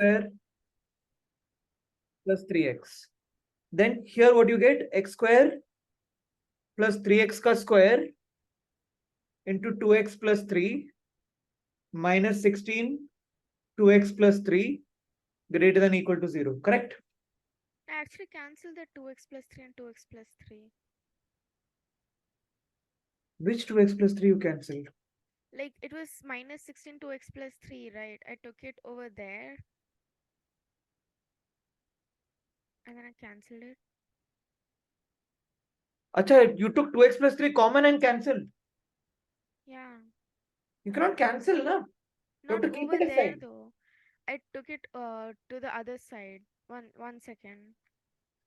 square plus 3x. Then here what you get? X square plus 3x ka square into 2x plus 3 minus 16 2x plus 3 greater than equal to 0. Correct? I actually cancel the 2x plus 3 and 2x plus 3. Which 2x plus 3 you cancelled? Like it was minus 16 2x plus 3, right? I took it over there and then I cancelled it. Acha, you took 2x plus 3 common and cancelled. Yeah. You cannot cancel, na? You have Not to keep over it there aside. though. I took it to the other side. One second.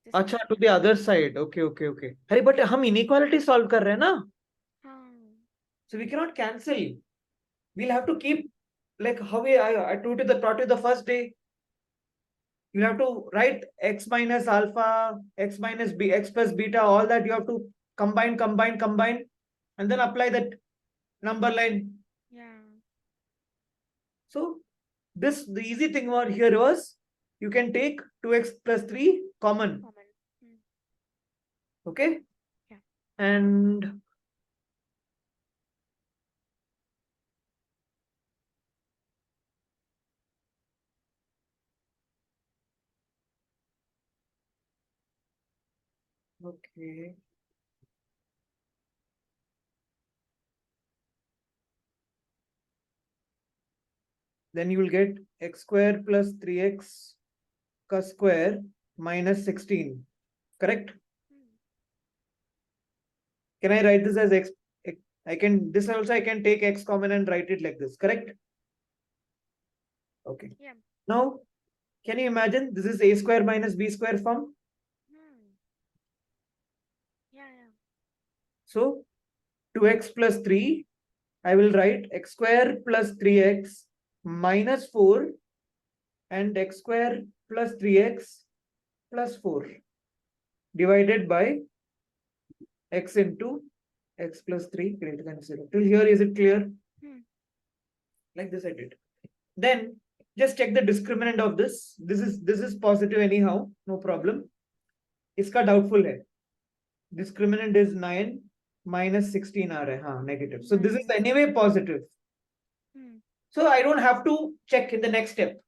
Just a Acha, to second. the other side. Okay, okay, okay. Hey, but हम inequality solve कर रहे हैं ना? Hmm. So we cannot cancel. We'll have to keep like how I taught you the first day. You'll have to write x minus alpha, x minus b, x plus beta, all that you have to combine, and then apply that number line. Yeah. So the easy thing over here was you can take 2x plus 3 common. Common. Hmm. Okay. Yeah. And okay. Then you will get x square plus 3x ka square minus 16. Correct? Hmm. Can I write this as x? I can, this also I can take x common and write it like this. Correct? Okay. Yeah. Now, can you imagine this is a square minus b square form? Hmm. Yeah, yeah. So 2x plus 3, I will write x square plus 3x minus 4 and x square plus 3x plus 4 divided by x into x plus 3 greater than 0. Till here, is it clear? Hmm. Like this I did. Then just check the discriminant of this. This is positive anyhow, no problem. इसका doubtful है. Discriminant is 9 minus 16 आ रहा है, हाँ, negative. So this is Minus. anyway positive. Hmm. So I don't have to check in the next step.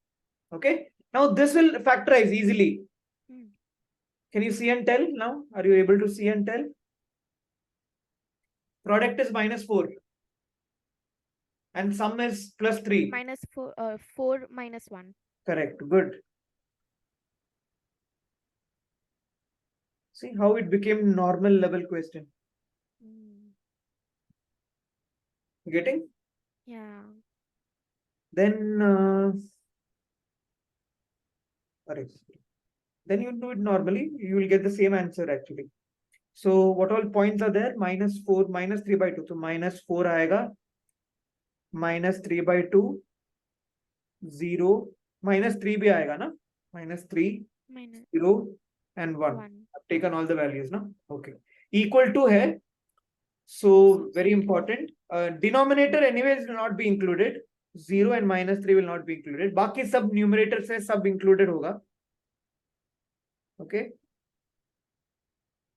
Okay. Now this will factorize easily. Hmm. Can you see and tell now? Are you able to see and tell? Product is minus 4 and sum is plus 3. Minus 4, 4 minus 1. Correct. Good. See how it became normal level question. Hmm. Getting? Yeah. Then then you do it normally, you will get the same answer actually. So what all points are there? Minus 4, minus 3 by 2. So minus 4 aayega, minus 3 by 2, 0, minus 3 bhi aayega na? Minus 3, Minus 0 and 1. 1. I've taken all the values now. Okay. Equal to hai. So very important. Denominator anyways will not be included. 0 and minus 3 will not be included. Baki sab numerator se sab included hoga. Okay.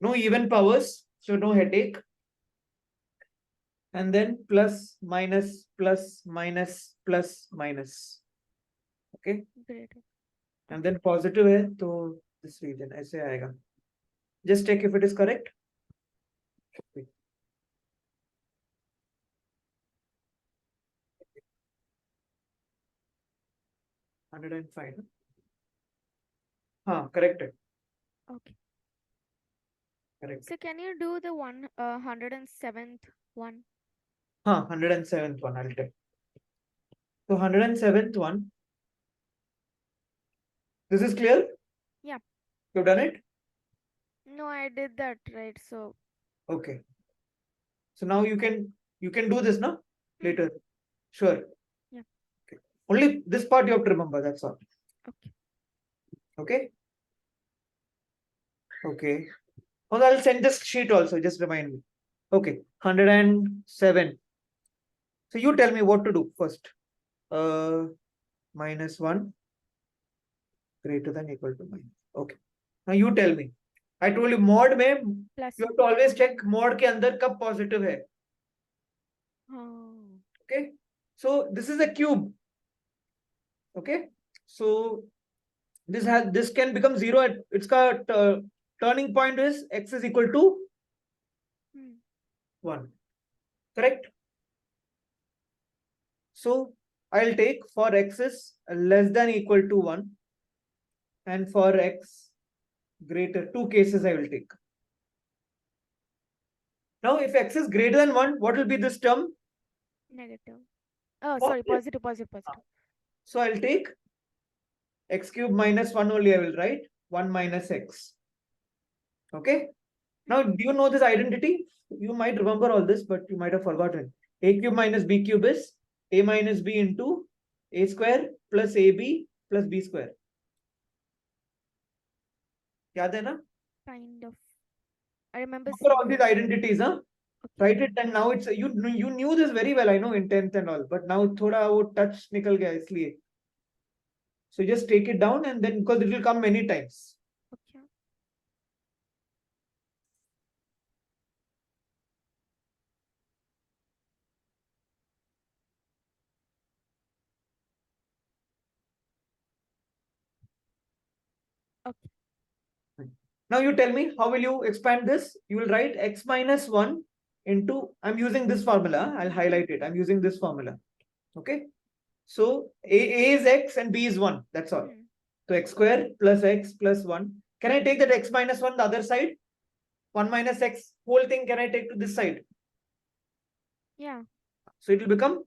No even powers, so no headache. And then plus, minus, plus, minus, plus, minus. Okay. Great. And Okay. then positive है तो this region ऐसे आएगा. Just check if it is correct. Okay. 105. हाँ, correct है. Okay. Correct. So can you do the 107th one? हाँ, 107th one I'll take. So 107th one. This is clear? Yeah. You've done it? No, I did that right. So. Okay. So now you can do this now Hmm. later. Sure. Yeah. Okay. Only this part you have to remember. That's all. Okay. Okay. Okay. Oh, I'll send this sheet also. Just remind me. Okay. 107. So you tell me what to do first. Minus 1. greater than equal to minus. Okay. Now you tell me. I told you mod में Plus. you have to always check mod के अंदर कब positive है. Oh. Okay. So this is a cube. Okay. So this can become 0 at its turning point is x is equal to 1. Correct. So I'll take for x is less than equal to 1 and for x greater, 2 cases I will take. Now if x is greater than 1, what will be this term? Negative. Oh, sorry, positive. So I'll take x cube minus 1 only, I will write 1 minus x. Okay. Now, do you know this identity? You might remember all this, but you might have forgotten. A cube minus b cube is a minus b into a square plus ab plus b square. Yaad hai na? Kind of. I remember Remember all seeing these this. identities, huh? Okay. Write it, and now it's you knew this very well, I know, in 10th and all, but now thoda wo touch nikal gaya isliye. So just take it down, and then because it will come many times. Okay. Okay. Now you tell me, how will you expand this? You will write x minus 1 into, I'm using this formula, I'll highlight it. I'm using this formula. Okay. So A is x and B is 1. That's all. So x square plus x plus 1. Can I take that x minus 1 the other side? 1 minus x, whole thing can I take to this side? Yeah. So it will become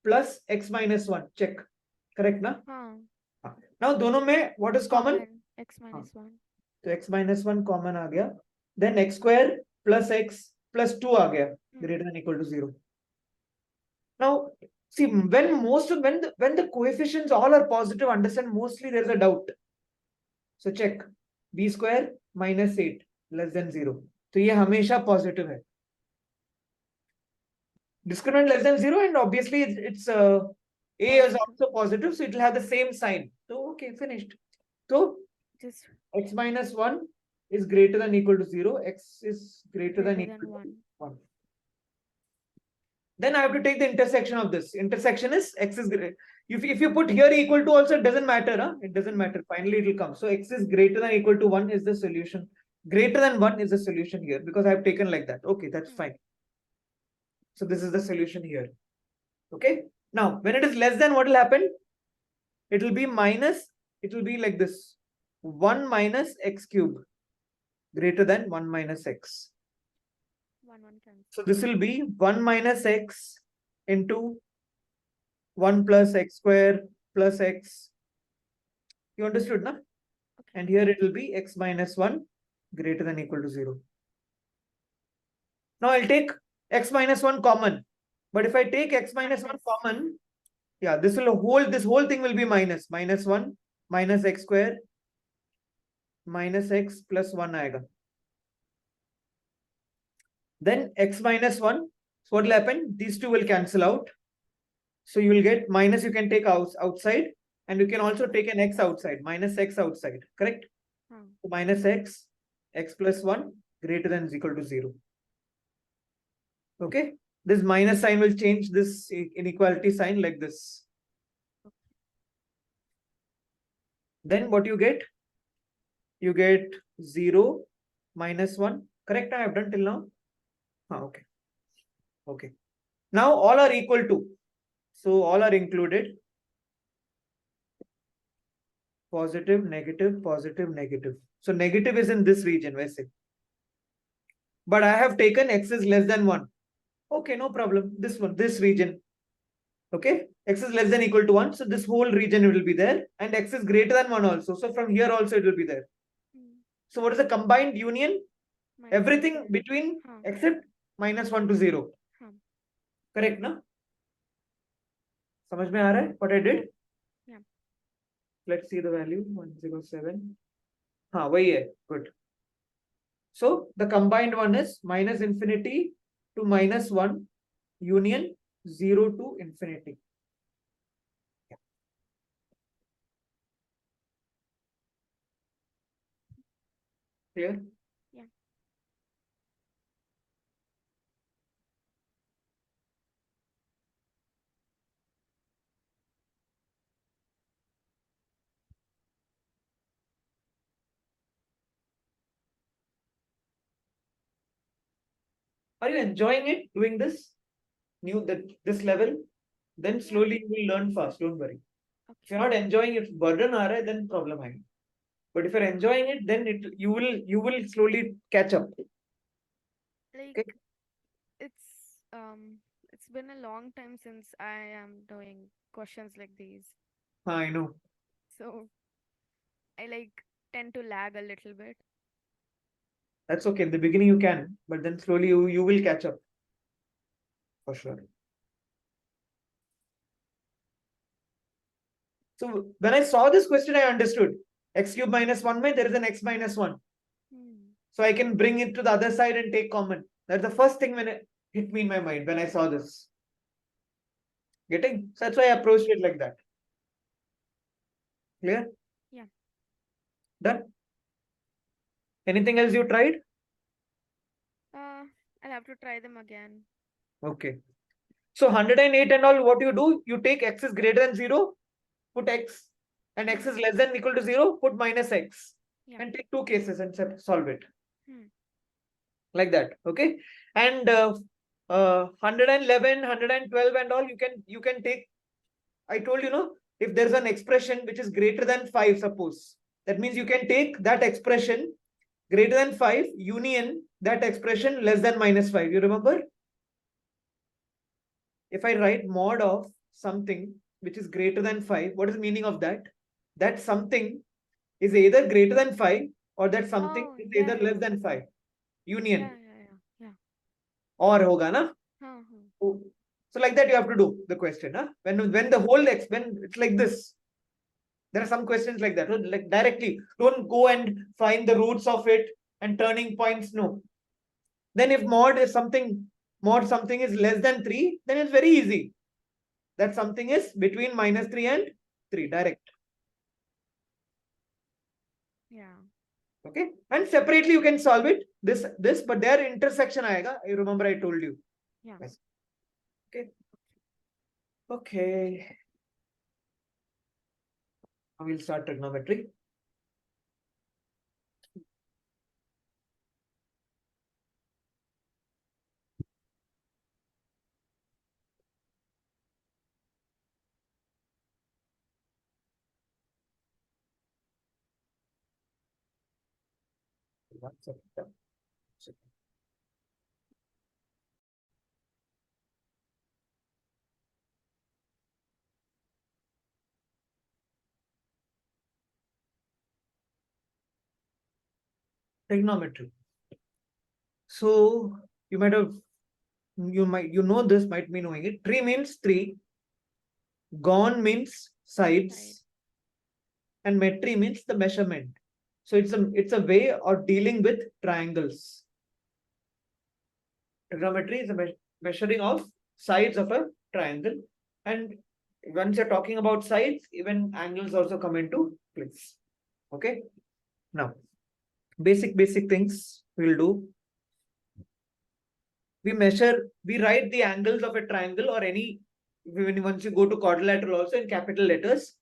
plus x minus 1. Check. Correct, na? Now, दोनों में what is common? X minus 1. So x minus 1 common आ गया. Then x square plus x plus 2 आ गया. Greater than equal to 0. Now, see, when the coefficients all are positive, understand mostly there is a doubt. So check. B square minus 8 less than 0. तो ये हमेशा positive है. Discriminant less than 0, and obviously it's A is also positive, so it will have the same sign. So okay, finished. So Just x minus 1 is greater than equal to 0. X is greater than equal to 1. Then I have to take the intersection of this. Intersection is x is greater. If you put here equal to also, it doesn't matter. Huh? It doesn't matter. Finally, it will come. So x is greater than equal to 1 is the solution. Greater than 1 is the solution here because I have taken like that. Okay, that's fine. So this is the solution here. Okay. Now, when it is less than, what will happen? It will be minus. It will be like this. 1 minus x cube greater than 1 minus x. So this will be 1 minus x into 1 plus x square plus x. You understood, na? Okay. And here it will be x minus 1 greater than equal to 0. Now I'll take x minus 1 common. But if I take x minus 1 common, yeah, this whole thing will be minus 1 minus x square minus x plus 1 aega. Then x minus 1. So what will happen? These two will cancel out. So you will get minus, you can take outside, and you can also take an x outside, minus x outside, correct? So minus x plus 1 greater than is equal to 0. Okay. This minus sign will change this inequality sign like this. Then what you get? You get 0 minus 1. Correct? I have done till now. Okay. Okay. Now all are equal to. So all are included. Positive, negative, positive, negative. So negative is in this region, वैसे. But I have taken x is less than 1. Okay, no problem. This one, this region. Okay, x is less than equal to 1. So this whole region will be there. And x is greater than 1 also. So from here also it will be there. So what is the combined union? Everything between except minus 1 to 0. Correct, na? समझ में आ रहा है what I did? Yeah. Let's see the value 107. हाँ वही है. Good. So the combined one is minus infinity to minus 1 union 0 to infinity. Clear? Yeah. Are you enjoying it doing this? This level? Then Yeah. slowly you will learn fast. Don't worry. If Okay. you're not enjoying it, burden aa raha hai, then problem hai. But if you're enjoying it, then you will slowly catch up. Like Okay? it's been a long time since I am doing questions like these. I know. So I like tend to lag a little bit. That's okay. In the beginning you can, but then slowly you will catch up for sure. So when I saw this question, I understood. X cube minus 1 mein, there is an x minus 1. Hmm. So I can bring it to the other side and take common. That's the first thing when it hit me in my mind when I saw this. Getting? So that's why I approached it like that. Clear? Yeah. Done? Anything else you tried? I'll have to try them again. Okay. So 108 and all, what you do, you take x is greater than 0, put x, and x Hmm. is less than equal to 0, put minus x. Yeah. And take two cases and solve it. Hmm. Like that. Okay. And 111, 112 and all, you can take, I told you, no, if there's an expression which is greater than 5, suppose, that means you can take that expression greater than 5, union that expression less than minus 5. You remember? If I write mod of something which is greater than 5, what is the meaning of that? That something is either greater than 5 or that something Oh, is yeah, either less yeah. than 5. Yeah, Union. yeah, yeah. Yeah. Or hoga na? Huh, huh. So like that you have to do the question. Huh? When the whole when it's like this. There are some questions like that. Like directly. Don't go and find the roots of it and turning points. No. Then if mod something is less than 3, then it's very easy. That something is between minus 3 and 3. Direct. Yeah. Okay. And separately you can solve it. This, but their intersection aega. You remember I told you. Yeah. Yes. Okay. Okay. Now we'll start trigonometry. One second. Trigonometry. So you know this, might be knowing it. Tri means 3, gon means Side. sides, and metry means the measurement. So it's a way of dealing with triangles. Trigonometry is a measuring of sides of a triangle, and once you're talking about sides, even angles also come into place. Okay. Now, basic things we'll do. We write the angles of a triangle or any, once you go to quadrilateral also in capital letters,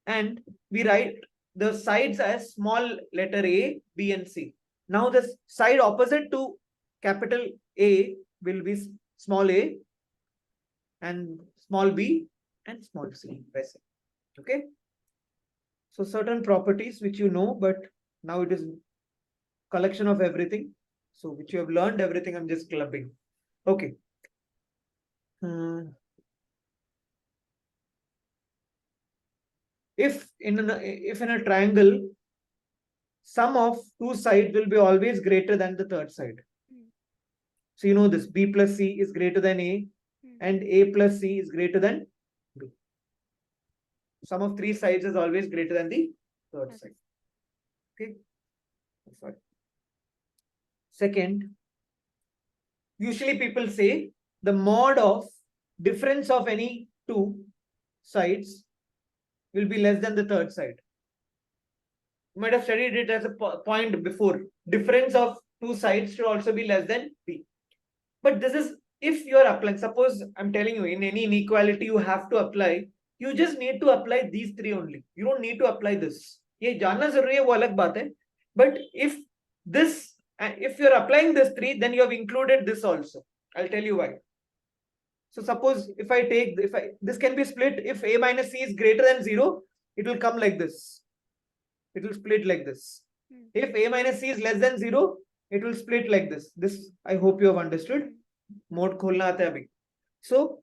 and we write the sides as small letter A, B, and C. Now the side opposite to capital A will be small a and small b and small c. Okay. So certain properties which you know, but now it is collection of everything. So which you have learned everything, I'm just clubbing. Okay. If in a triangle, sum of two sides will be always greater than the third side. Hmm. So you know this b plus c is greater than a, Hmm. and a plus c is greater than b. Sum of three sides is always greater than the third Yes. side. Okay. Sorry. Second, usually people say the mod of difference of any two sides will be less than the third side. You might have studied it as a point before. Difference of two sides should also be less than b. But this is if you are applying. Suppose I'm telling you, in any inequality you have to apply. You just need to apply these three only. You don't need to apply this. ये जानना जरूरी है, वो अलग बात है. But if this, if you're applying this three, then you have included this also. I'll tell you why. So suppose if I take, this can be split. If a minus c is greater than 0, it will come like this. It will split like this. If a minus c is less than 0, it will split like this. This I hope you have understood. Mode kholna aata hai abhi. So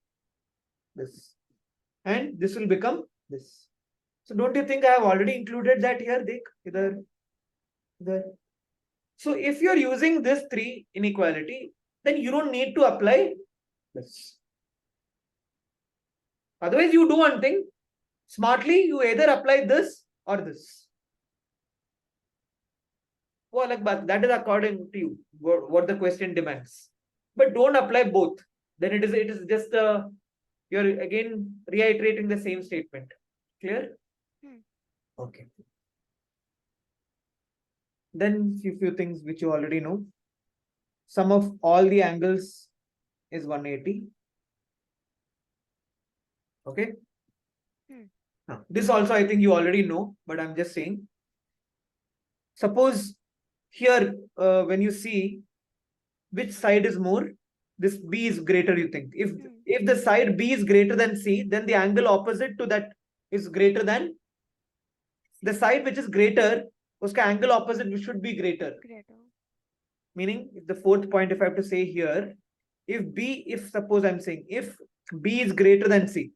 this, and this will become this. So don't you think I have already included that here? Dekh, idhar, idhar. So if you're using this 3 inequality, then you don't need to apply this. Otherwise, you do one thing smartly. You either apply this or this. वो अलग बात. That is according to you, what the question demands. But don't apply both. Then it is just you're again reiterating the same statement. Clear? Okay. Then few things which you already know. Sum of all the angles is 180. Okay. This also I think you already know, but I'm just saying. Suppose here when you see which side is more, this B is greater, you think. If the side B is greater than C, then the angle opposite to that is greater than the side which is greater, uska angle opposite should be greater. Meaning, if the fourth point, if I have to say here, if suppose I'm saying, if B is greater than C,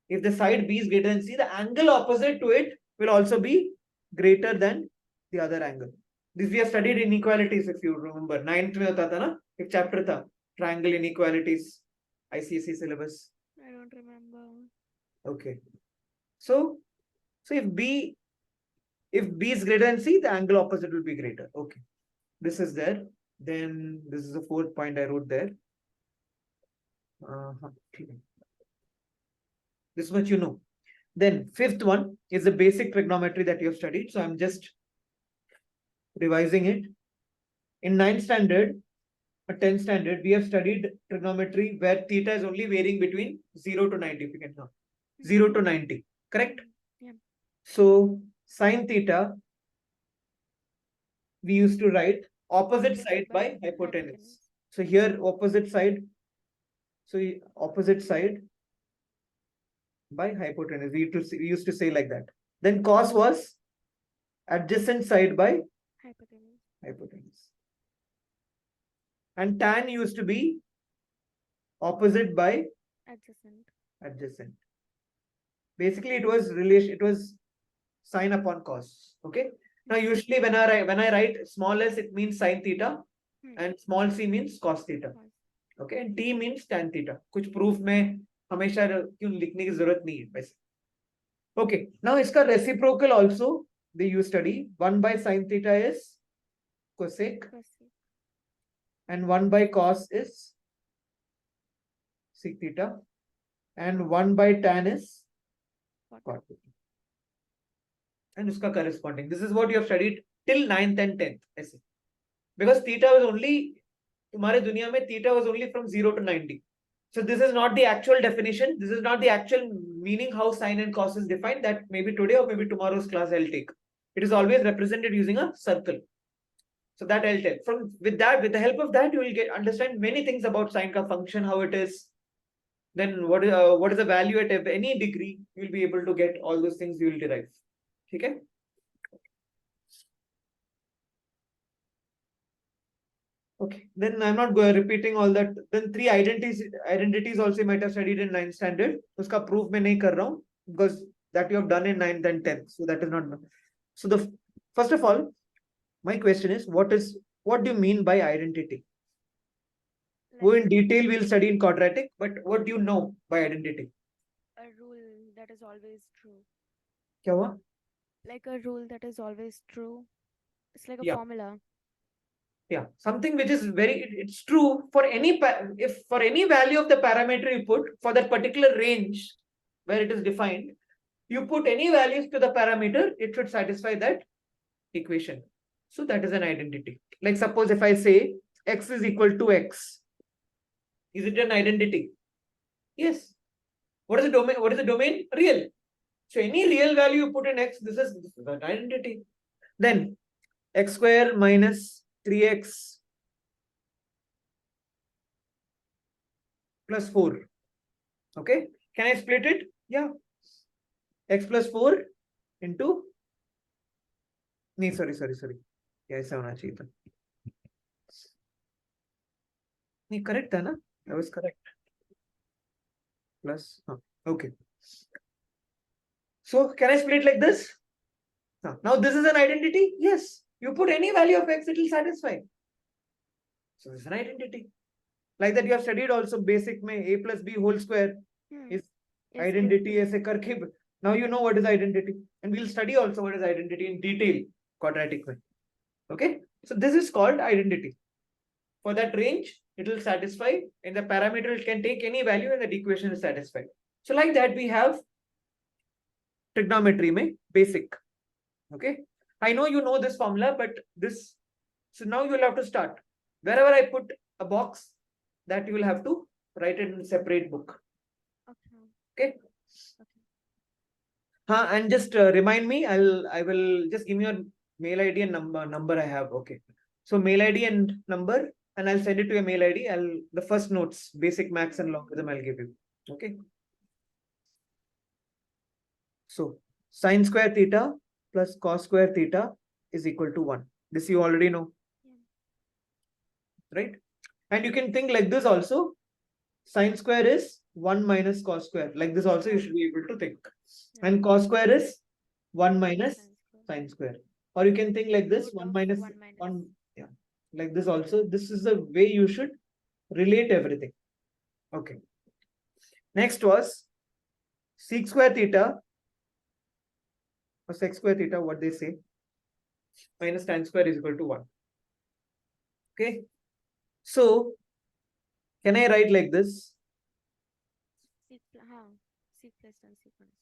if the side B is greater than C, the angle opposite to it will also be greater than the other angle. This we have studied inequalities, if you remember. 9th mein hota tha na, ek chapter tha, triangle inequalities, ICSE syllabus. I don't remember. Okay. So if B is greater than C, the angle opposite will be greater. Okay. This is there. Then this is the fourth point I wrote there. This much you know. Then fifth one is the basic trigonometry that you have studied. So I'm just revising it. In 9th standard or 10th standard, we have studied trigonometry where theta is only varying between 0 to 90. If you can count. 0 to 90. Correct? Yeah. So sine theta, we used to write opposite side by hypotenuse. So here opposite side. So opposite side by hypotenuse. We used to say like that. Then cos was adjacent side by hypotenuse. And tan used to be opposite by adjacent. Basically, it was sine upon cos. Okay. Now, usually when I write small s, it means sine theta, and small c means cos theta. Okay, and t means tan theta. कुछ proof में हमेशा क्यों लिखने की जरूरत नहीं है वैसे. Okay, now इसका reciprocal also you study. 1 by sine theta is cosec, and 1 by cos is sec theta, and 1 by tan is cot theta. And uska corresponding. This is what you have studied till 9th and 10th. ऐसे. Because theta was only, तुम्हारे दुनिया में theta was only from 0 to 90. So this is not the actual definition. This is not the actual meaning how sine and cos is defined. That maybe today or maybe tomorrow's class I'll take. It is always represented using a circle. So that I'll tell. With the help of that, you will understand many things about sine ka function, how it is. Then what is the value at any degree. You will be able to get all those things you will derive. Okay. Okay, then I'm not repeating all that. Then 3 identities also you might have studied in 9th standard. Uska proof मैं नहीं कर रहा हूँ because that you have done in 9th and 10th. So that is not. So first of all, my question is, what do you mean by identity? Go in detail, we'll study in quadratic, but what do you know by identity? A rule that is always true. क्या हुआ? Like a rule that is always true. It's like a formula. Yeah, something which is it's true for if for any value of the parameter you put for that particular range where it is defined, you put any values to the parameter, it should satisfy that equation. So that is an identity. Like suppose if I say x is equal to x, is it an identity? Yes. What is the domain? What is the domain? Real. So any real value you put in x, this is an identity. Then x square minus 3x plus 4. Okay. Can I split it? Yeah. X plus 4 into. Nee, sorry. Yeah, ऐसा होना चाहिए था. नहीं, correct था ना? I was correct. Plus. Okay. So can I split like this? Now this is an identity. Yes. You put any value of x, it will satisfy. So it's an identity. Like that you have studied also basic mein a plus b whole square is Yes, identity ऐसे करके. Now you know what is identity, and we'll study also what is identity in detail quadratic way. Okay, so this is called identity. For that range, it will satisfy, and the parameter it can take any value, and the equation is satisfied. So like that we have trigonometry mein basic. Okay, I know you know this formula, but this, so now you will have to start. Wherever I put a box, that you will have to write it in a separate book. Okay. And just remind me. I will just give me your mail ID and number I have. Okay. So mail ID and number, and I'll send it to your mail ID. The first notes, basic maths and logarithm, I'll give you. Okay. So sine square theta plus cos square theta is equal to 1. This you already know. Right? And you can think like this also. Sine square is 1 minus cos square. Like this also you should be able to think. And cos square is 1 minus sine square. Or you can think like this, 1 minus 1. Yeah. Like this also. This is the way you should relate everything. Okay. Next was sec square theta or sec square theta, what they say, minus tan square is equal to 1. Okay. So can I write like this? C plus tan C minus.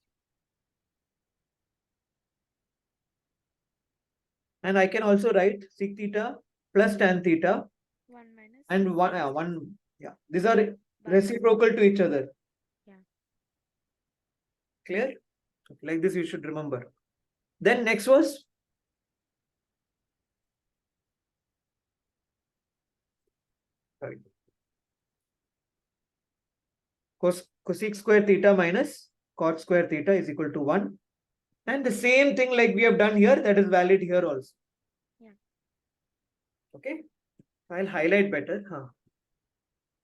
And I can also write sec theta plus tan theta 1 minus and 1. Yeah, these are reciprocal to each other. Yeah. Clear? Like this you should remember. Then next was cosec square theta minus cot square theta is equal to 1. And the same thing like we have done here, that is valid here also. Yeah. Okay. I'll highlight better.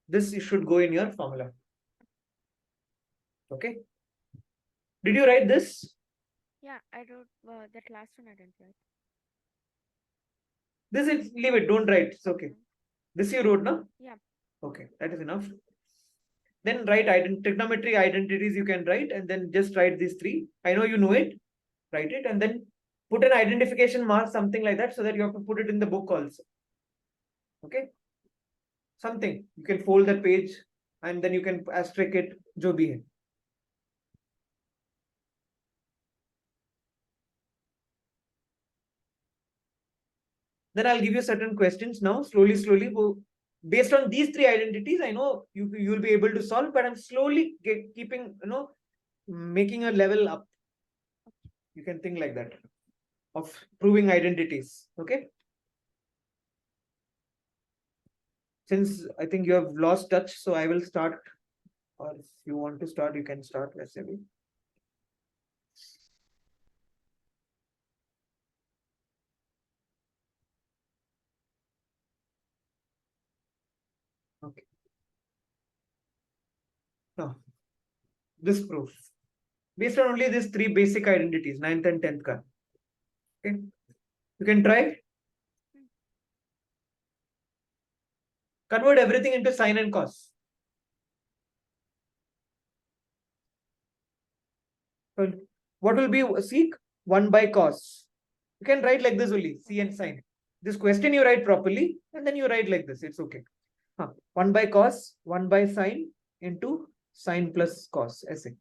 This should go in your formula. Okay. Did you write this? Yeah, I wrote that last one. I didn't write. This is, leave it. Don't write. It's okay. This you wrote, no? Yeah. Okay, that is enough. Then write trigonometry identities you can write, and then just write these 3. I know you know it. Write it and then put an identification mark, something like that, so that you have to put it in the book also. Okay. Something. You can fold that page and then you can asterisk it. Jo bhi hai. Then I'll give you certain questions now, slowly. Based on these 3 identities, I know you'll be able to solve, but I'm slowly keeping, making a level up. You can think like that of proving identities. Okay. Since I think you have lost touch, so I will start. Or if you want to start, you can start. Let's say. Okay. Now, this proof. Based on only these 3 basic identities, 9th and 10th. Okay. You can try. Convert everything into sine and cos. Well, what will be sec? 1 by cos. You can write like this only, c and sine. This question you write properly, and then you write like this. It's okay. 1 by cos, 1 by sine into sine plus cos. Essay.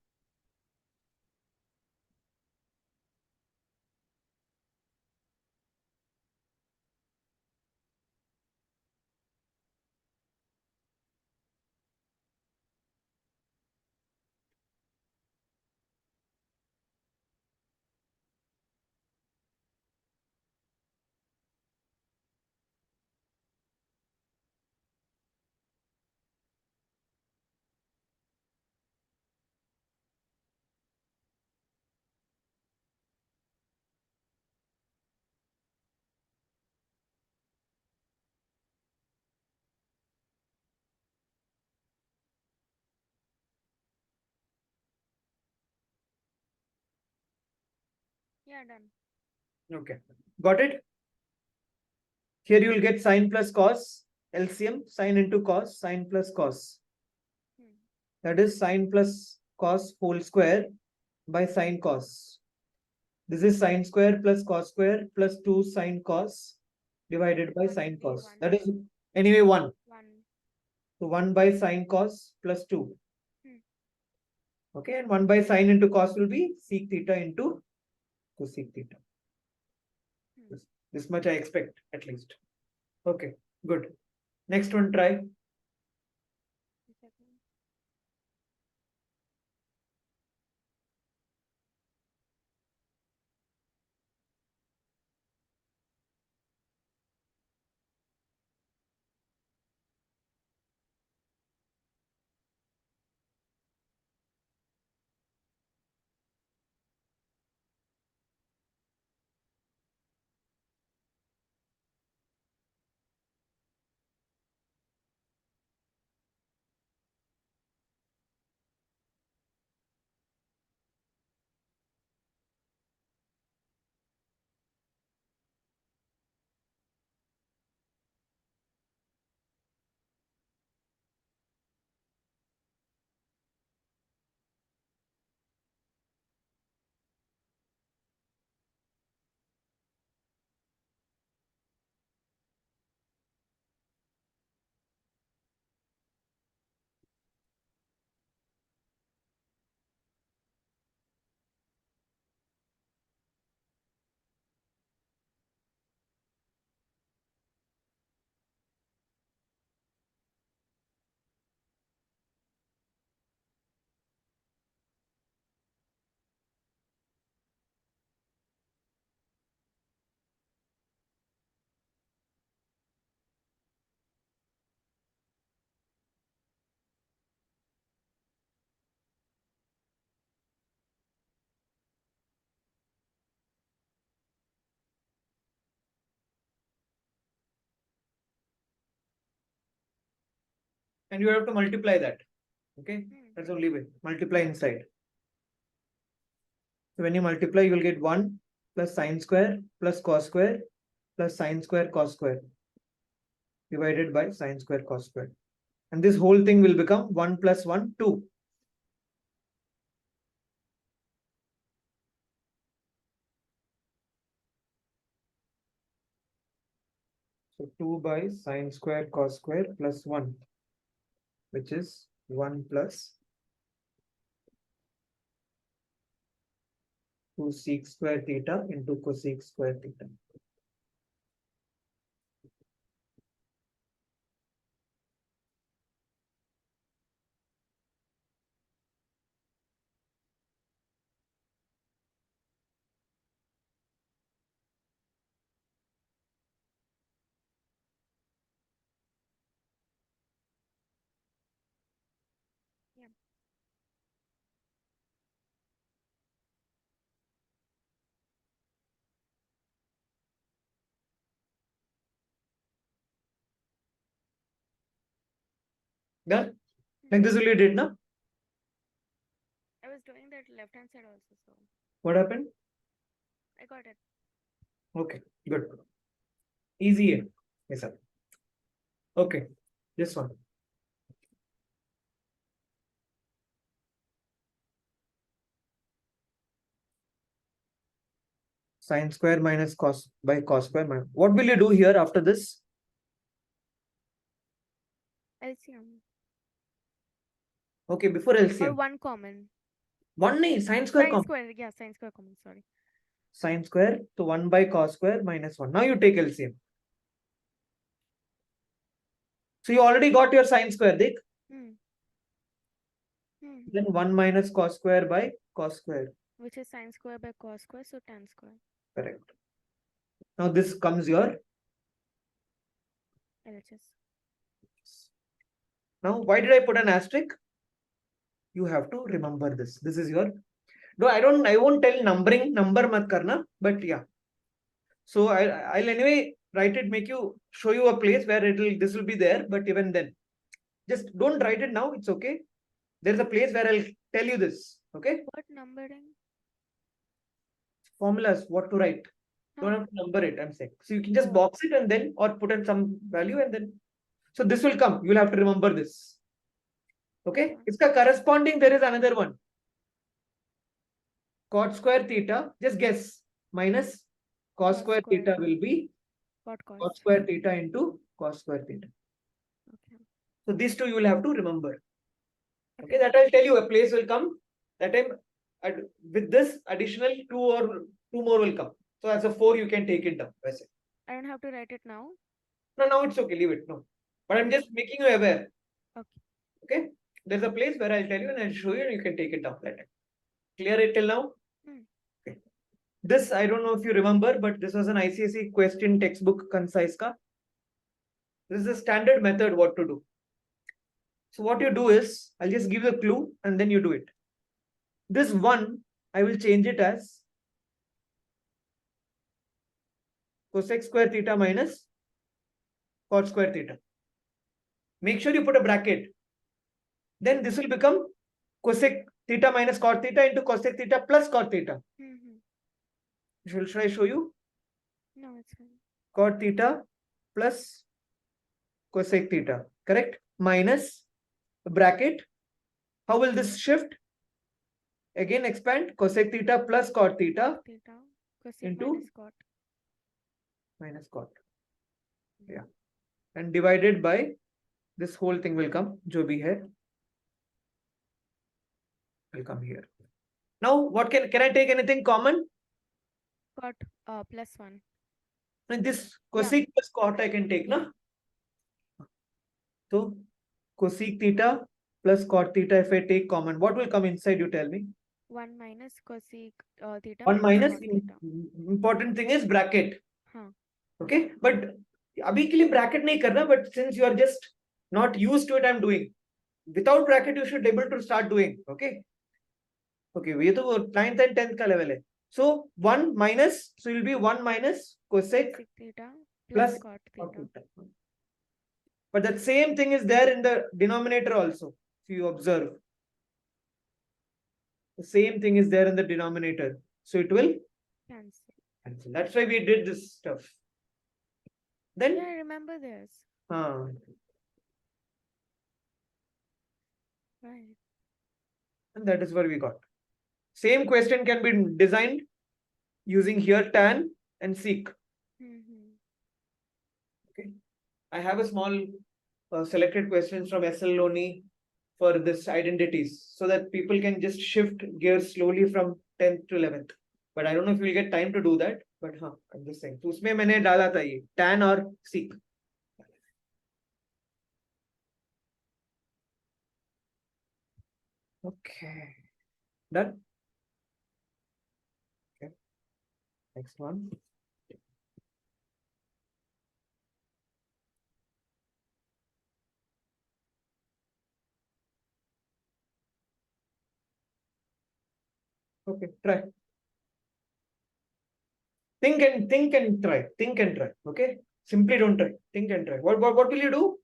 Yeah, done. Okay. Got it? Here you will get sine plus cos, LCM, sine into cos, sine plus cos. Hmm. That is sine plus cos whole square by sine cos. This is sine square plus cos square plus 2 sine cos divided by One sine would be cos. 1. That is anyway 1. 1. So 1 by sine cos plus 2. Hmm. Okay, and 1 by sine into cos will be sec theta into cosec theta. Hmm. This much I expect at least. Okay, good. Next one, try. A second. And you have to multiply that. Okay, Hmm. that's the only way. Multiply inside. So when you multiply, you will get 1 plus sine square plus cos square plus sine square cos square divided by sine square cos square. And this whole thing will become 1 plus 1, 2. So 2 by sine square cos square plus 1, which is 1 plus 2 sec square theta into cosec square theta. Yeah. Done? Hmm. Like this only you did, na? I was doing that left hand side also, so What happened? I got it. Okay, good. Easy. Yes, sir. Okay, this one. Sine square minus cos by cos square minus. What will you do here after this? LCM. Okay, before Or LCM. one common. One nahi, sine square Sine come. square. Yeah, sine square common. Sorry. Sine square, so 1 by cos square minus 1. Now you take LCM. So you already got your sine square, Dick. Hmm. Hmm. Then 1 minus cos square by cos square. Which is sine square by cos square, so tan square. Correct. Now this comes your. LHS. Now why did I put an asterisk? You have to remember this. This is your. No, I won't tell numbering, number mat karna, but yeah. So I'll anyway write it, make you show you a place where this will be there, but even then, just don't write it now. It's okay. There's a place where I'll tell you this. Okay. What numbering? formulas, what to write. Don't Huh? have to number it, I'm saying. So you can just Oh, box it and then, or put in some value and then. So this will come. You'll have to remember this. Okay. It's the corresponding. There is another one. Cot square theta. Just guess. Minus cos square theta will be cot square theta into cos square theta. Okay. So these two you will have to remember. Okay. Okay. That I'll tell you. A place will come. That time with this additional two more will come. So as a 4 you can take it down. I don't have to write it now. No, now it's okay. Leave it. No. But I'm just making you aware. Okay. Okay. There's a place where I'll tell you and I'll show you and you can take it down that time. Clear it till now? Okay. This, I don't know if you remember, but this was an ICSE question textbook concise ka. This is a standard method what to do. So what you do is, I'll just give you a clue and then you do it. This one, I will change it as cosec square theta minus cot square theta. Make sure you put a bracket. Then this will become cosec theta minus cot theta into cosec theta plus cot theta. Should I show you? No, it's fine. Cot theta plus cosec theta, correct? Minus bracket. How will this shift? Again expand cosec theta plus cot theta into minus cot. Yeah. And divided by this whole thing will come. Jo bhi hai will come here. Now what can I take anything common? Cot plus 1. And this cosec plus cot I can take, na? So cosec theta plus cot theta, if I take common, what will come inside? You tell me. 1 minus cosec theta 1 minus minus cot theta. important thing is bracket. Huh. Okay, but abhi ke liye bracket nahi karna, but since you are just not used to it, I'm doing. Without bracket, you should be able to start doing. Okay. Okay, ये तो 9th and 10th का level है. So 1 minus, so it will be 1 minus cosec theta plus cot theta. theta. But that same thing is there in the denominator also. If you observe, the same thing is there in the denominator. So it will cancel. That's why we did this stuff. Then yeah, I remember this. Right. And that is where we got. Same question can be designed using here tan and sec. Okay. I have a small selected questions from SL Loni for this identities so that people can just shift gears slowly from 10th to 11th. But I don't know if we'll get time to do that. But I'm just saying. तो उसमें मैंने डाला था ये tan और sec. Okay. Done. Okay. Next one. Okay, try. Think and try. Think and try. Okay. Simply don't try. Think and try. What will you do?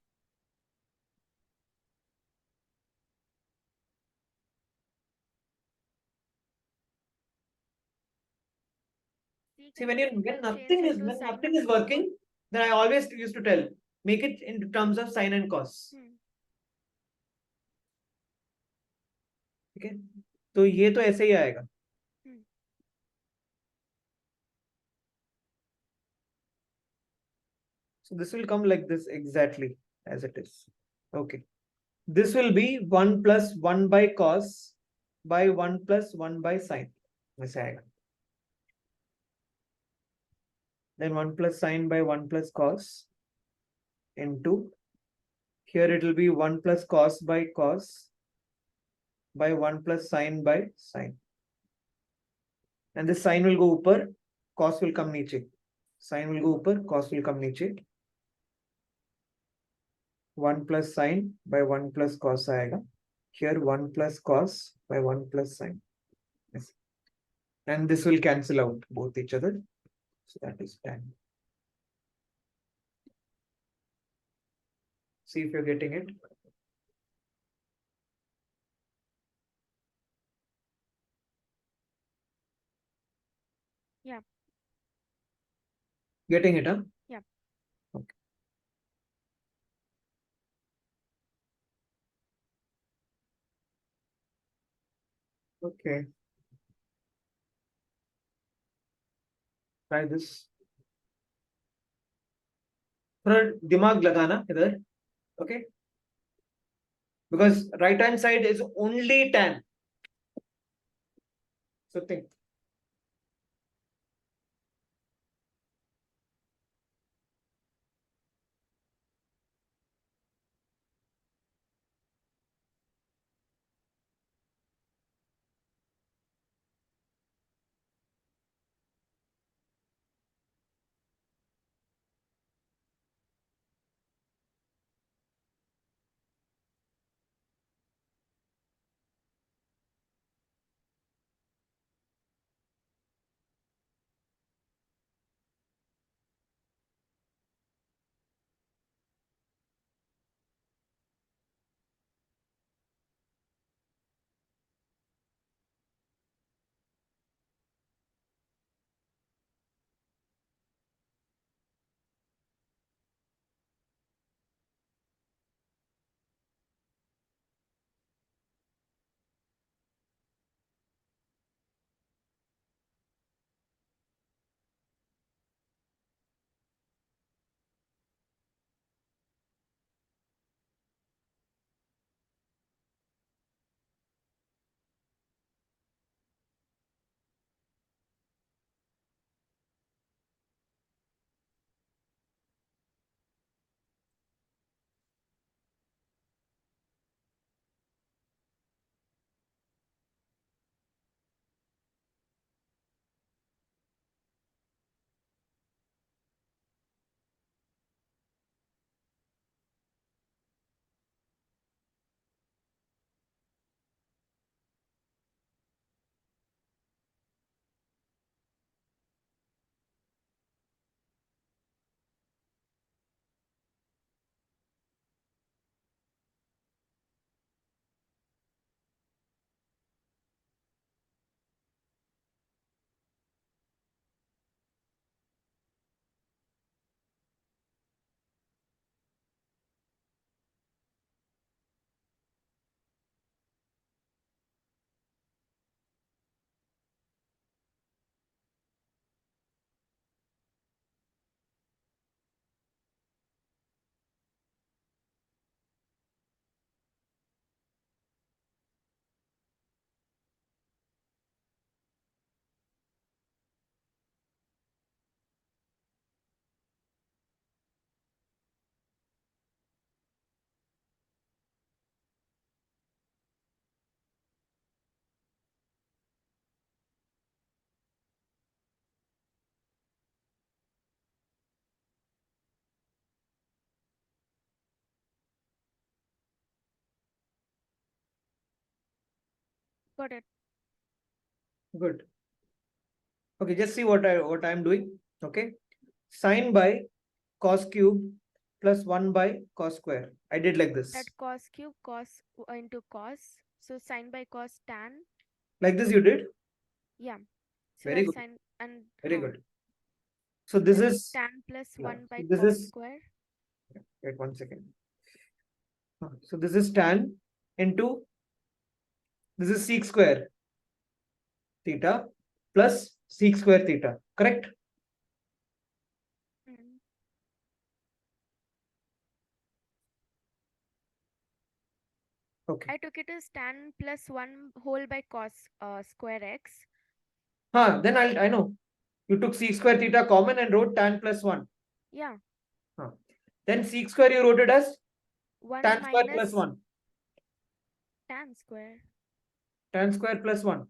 See, when nothing is working, then I always used to tell, make it in terms of sine and cos. Okay. तो ये तो ऐसे ही आएगा. So this will come like this exactly as it is. Okay. This will be 1 plus 1 by cos by 1 plus 1 by sine. ऐसे आएगा. Then 1 plus sine by 1 plus cos into, here it will be 1 plus cos by 1 plus sine by sine. And this sine will go upper, cos will come niche. Sine will go upper, cos will come niche. 1 plus sine by 1 plus cos आएगा. Here 1 plus cos by 1 plus sine. Yes. And this will cancel out both each other. So that is tan. See if you're getting it. Yeah. Getting it, huh? Yeah. Okay. Okay. Try this. थोड़ा दिमाग लगाना इधर. Okay. Because right hand side is only tan. So think. Got it. Good. Okay, just see what I'm doing. Okay. Sine by cos cube plus 1 by cos square. I did like this. That cos cube cos into cos. So sine by cos tan. Like this you did? Yeah. So Very that good. sine and Very good. So this then is, tan plus yeah, 1 by this cos is, square. wait 1 second. So this is tan into, this is sec square theta plus sec square theta. Correct? Mm. Okay. I took it as tan plus 1 whole by cos square x. Then I know. You took sec square theta common and wrote tan plus 1. Yeah. Then sec square you wrote it as 1 tan square plus minus 1. tan square. Tan square plus 1.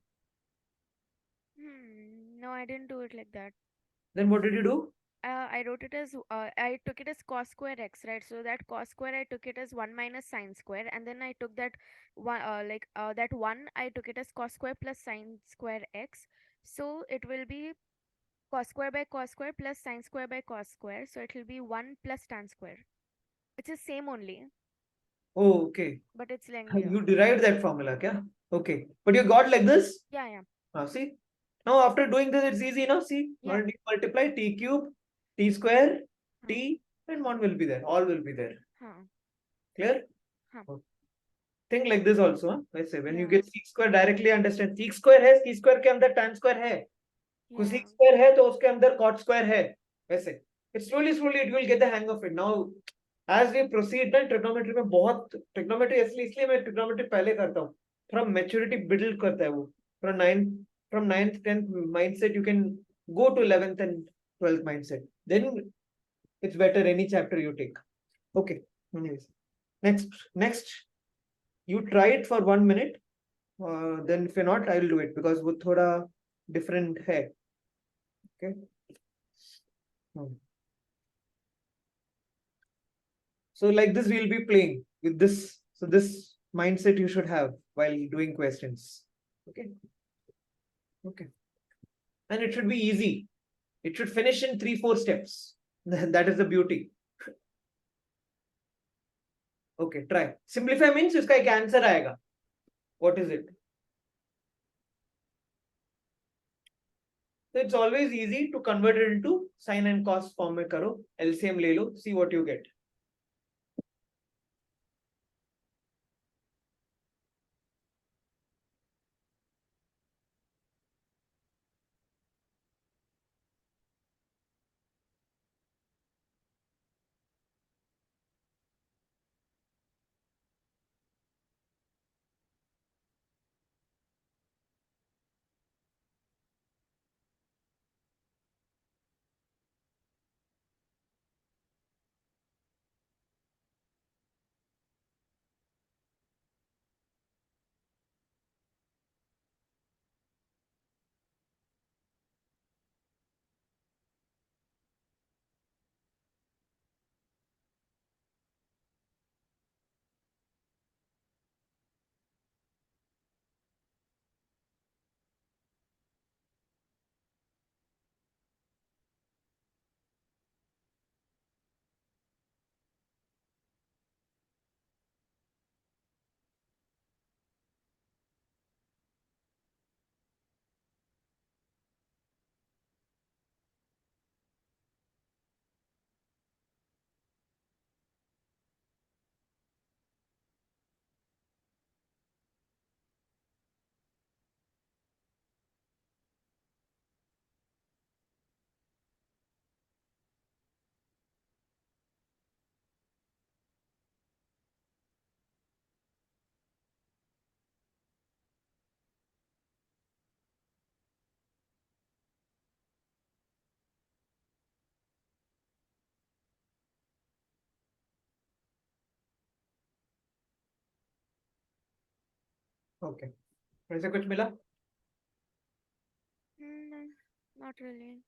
No, I didn't do it like that. Then what did you do? I wrote it as I took it as cos square x, right? So that cos square I took it as 1 minus sine square, and then I took that one that one I took it as cos square plus sine square x. So it will be cos square by cos square plus sine square by cos square. So it will be 1 plus tan square. It's the same only, Oh, okay. but it's lengthier. You derived that formula, kya? Okay. But you got like this? Yeah, yeah. See? Now after doing this, it's easy now. See, Yeah. multiply t cube, t square, Huh. t, and 1 will be there. All will be there. Huh. Clear? Huh. Think like this also. Huh? Let's say when you Yeah. get sec square, directly understand sec square है, sec square के अंदर tan square है. Yeah. Cosec square है तो उसके अंदर cot square है. वैसे. It's slowly it will get the hang of it. Now as we proceed ना trigonometry में बहुत trigonometry इसलिए मैं trigonometry पहले करता हूँ. थोड़ा maturity build करता है वो. थोड़ा from 9th 10th mindset you can go to 11th and 12th mindset. Then it's better any chapter you take. Okay. Anyways. Next. You try it for 1 minute. Then if you're not, I will do it because वो थोड़ा different है. Okay. So like this, we'll be playing with this. So this mindset you should have while doing questions. Okay. Okay. And it should be easy. It should finish in 3-4 steps. That is the beauty. Okay, try. Simplify means इसका एक answer आएगा. What is it? So it's always easy to convert it into sine and cos form में करो. LCM ले लो. See what you get. Okay. ऐसे कुछ मिला? Not really.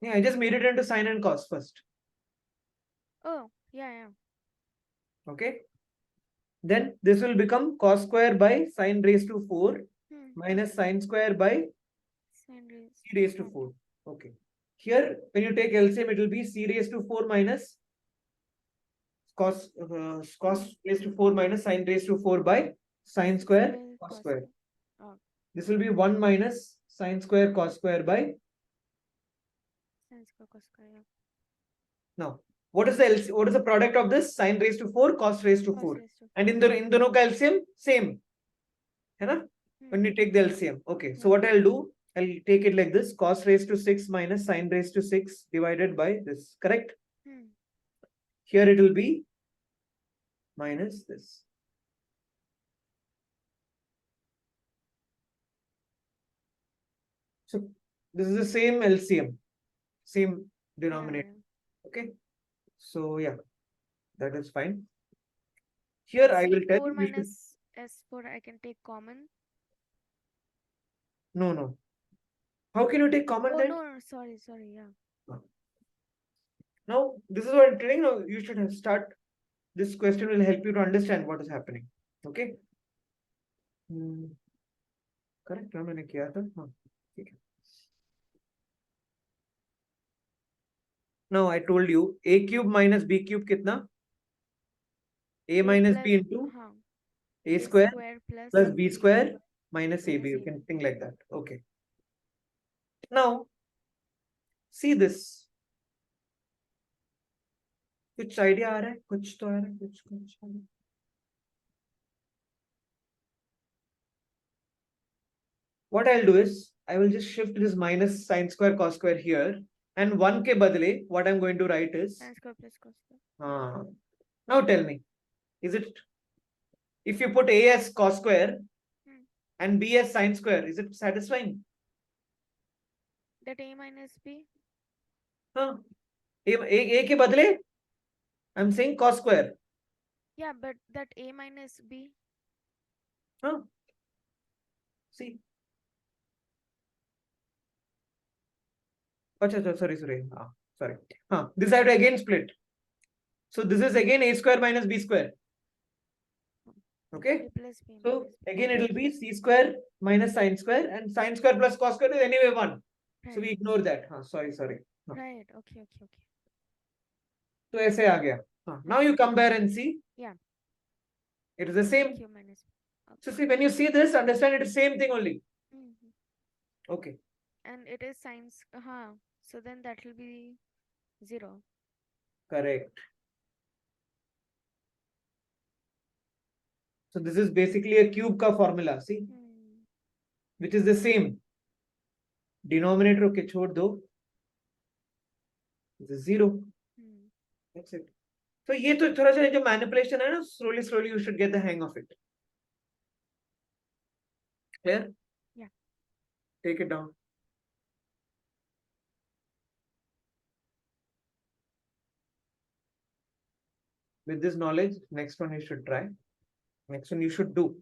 Yeah, I just made it into sine and cos first. Oh, yeah. Okay. Then this will become cos square by sine raised to 4 minus sine square by Sine raised. c raised to 4. Okay. Here, when you take LCM, it will be c raised to 4 minus cos raised to 4 minus sine raised to 4 by sine square cos square. Oh, This will be 1 minus sine square cos square by. sine square cos square. Yeah. Now, what is the product of this? Sine raised to 4 cos raised to Cos 4. raised to And in दोनों का LCM same. है ना? When you take the LCM. Okay. So what I'll do, I'll take it like this. Cos raised to 6 minus sine raised to 6 divided by this. Correct? Here it will be minus this. So this is the same LCM, same denominator. Yeah. Okay. So yeah, that is fine. Here I will tell you. C4 minus S4 I can take common. No. How can you take common then? No, sorry, yeah. Now, this is what I'm telling you. You should start. This question will help you to understand what is happening. Okay. Correct. मैंने किया था. हाँ, ठीक है. Now I told you a cube minus b cube कितना? A minus b into a square plus b square minus ab. You can think like that. Okay. Now, see this. कुछ idea आ रहा है? कुछ तो आ रहा है, कुछ आ रहा है. What I'll do is, I will just shift this minus sine square cos square here, and 1 के बदले, what I'm going to write is Sin square plus cos square. Now tell me, is it, if you put a as cos square and b as sine square, is it satisfying? That a minus b. A के बदले, I'm saying cos square. Yeah, but that a minus b. See. Achha, sorry. Sorry. This I have to again split. So this is again a square minus b square. Okay. A plus b So minus b. again it will be c square minus sine square, and sine square plus cos square is anyway 1. Right. So we ignore that. Sorry. Right. Okay. So ऐसे आ गया. Now you compare and see. Yeah. It is the same. Q minus b. Okay. So see, when you see this, understand it is same thing only. Okay. And it is sines. So then that will be 0. Correct. So this is basically a cube ka formula. See, which is the same. Denominator okay, छोड़ दो. This is 0. That's it. So ये तो थोड़ा सा जो manipulation है ना, slowly you should get the hang of it. Clear? Yeah. Take it down. With this knowledge, next one you should try. Next one you should do.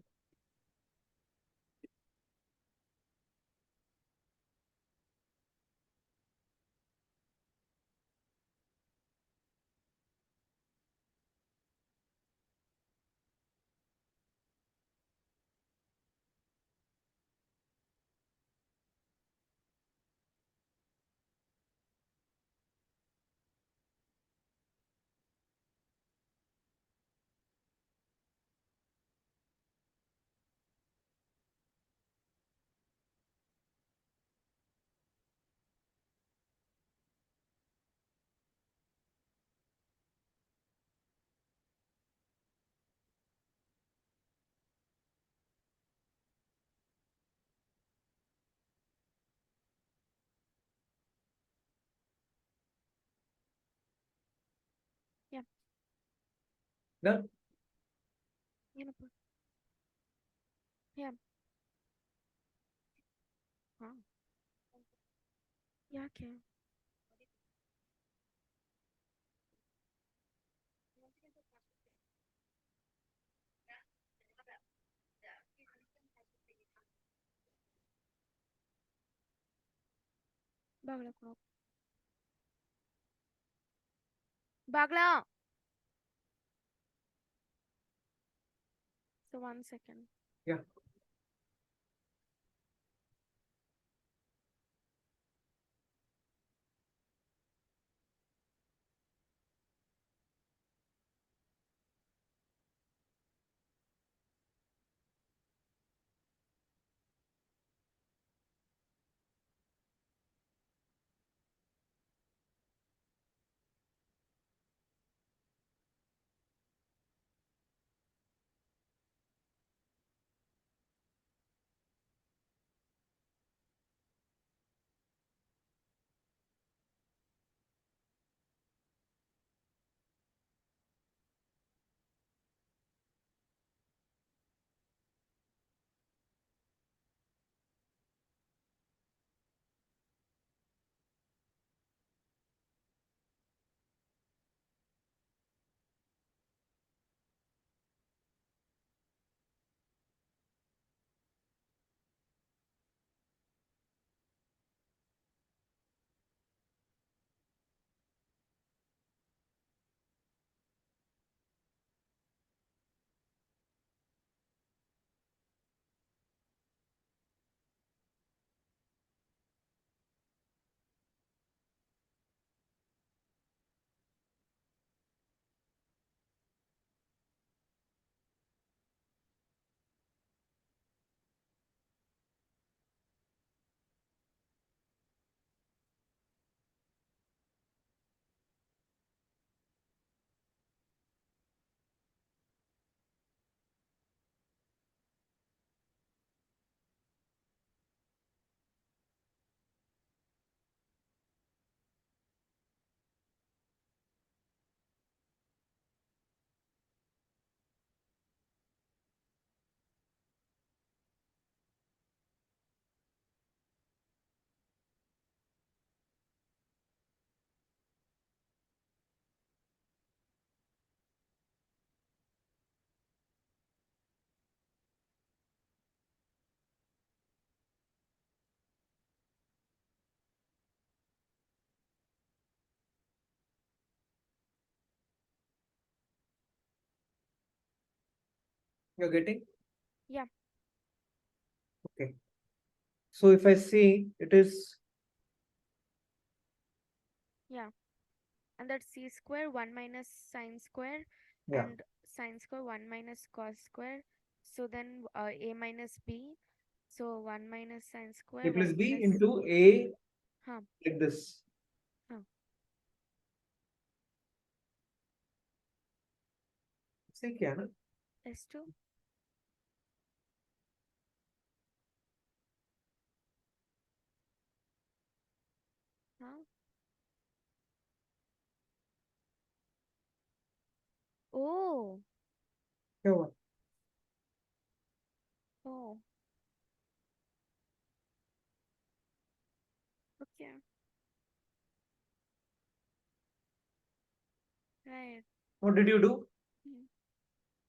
Yeah. Done? Yeah. Yeah, okay. Bagla. So 1 second. Yeah. You're getting? Yeah. Okay. So if I see it is, Yeah. And that's c square 1 minus sine square yeah, and sine square 1 minus cos square. So then a minus b. So 1 minus sine a square plus 1 b plus. into a Huh. like this. Huh. See क्या ना? S2. Huh. Oh. क्या हुआ? Oh. Okay. Right. What did you do? Hmm.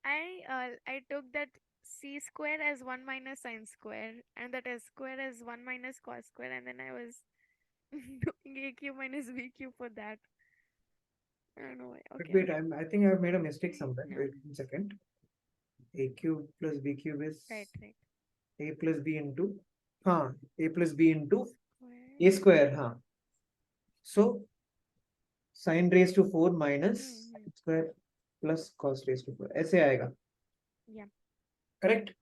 I took that c square as 1 minus sine square and that s square as 1 minus cos square, and then I was doing a cube minus b cube for that. I don't know why. Wait, Okay. wait, I think I've made a mistake somewhere. No. Wait 1 second. A cube plus b cube is Right. Right. a plus b into, a plus b into Square. a square, So sin raised to 4 minus Hmm. sin square plus cos raised to 4. ऐसे आएगा. Yeah. Correct?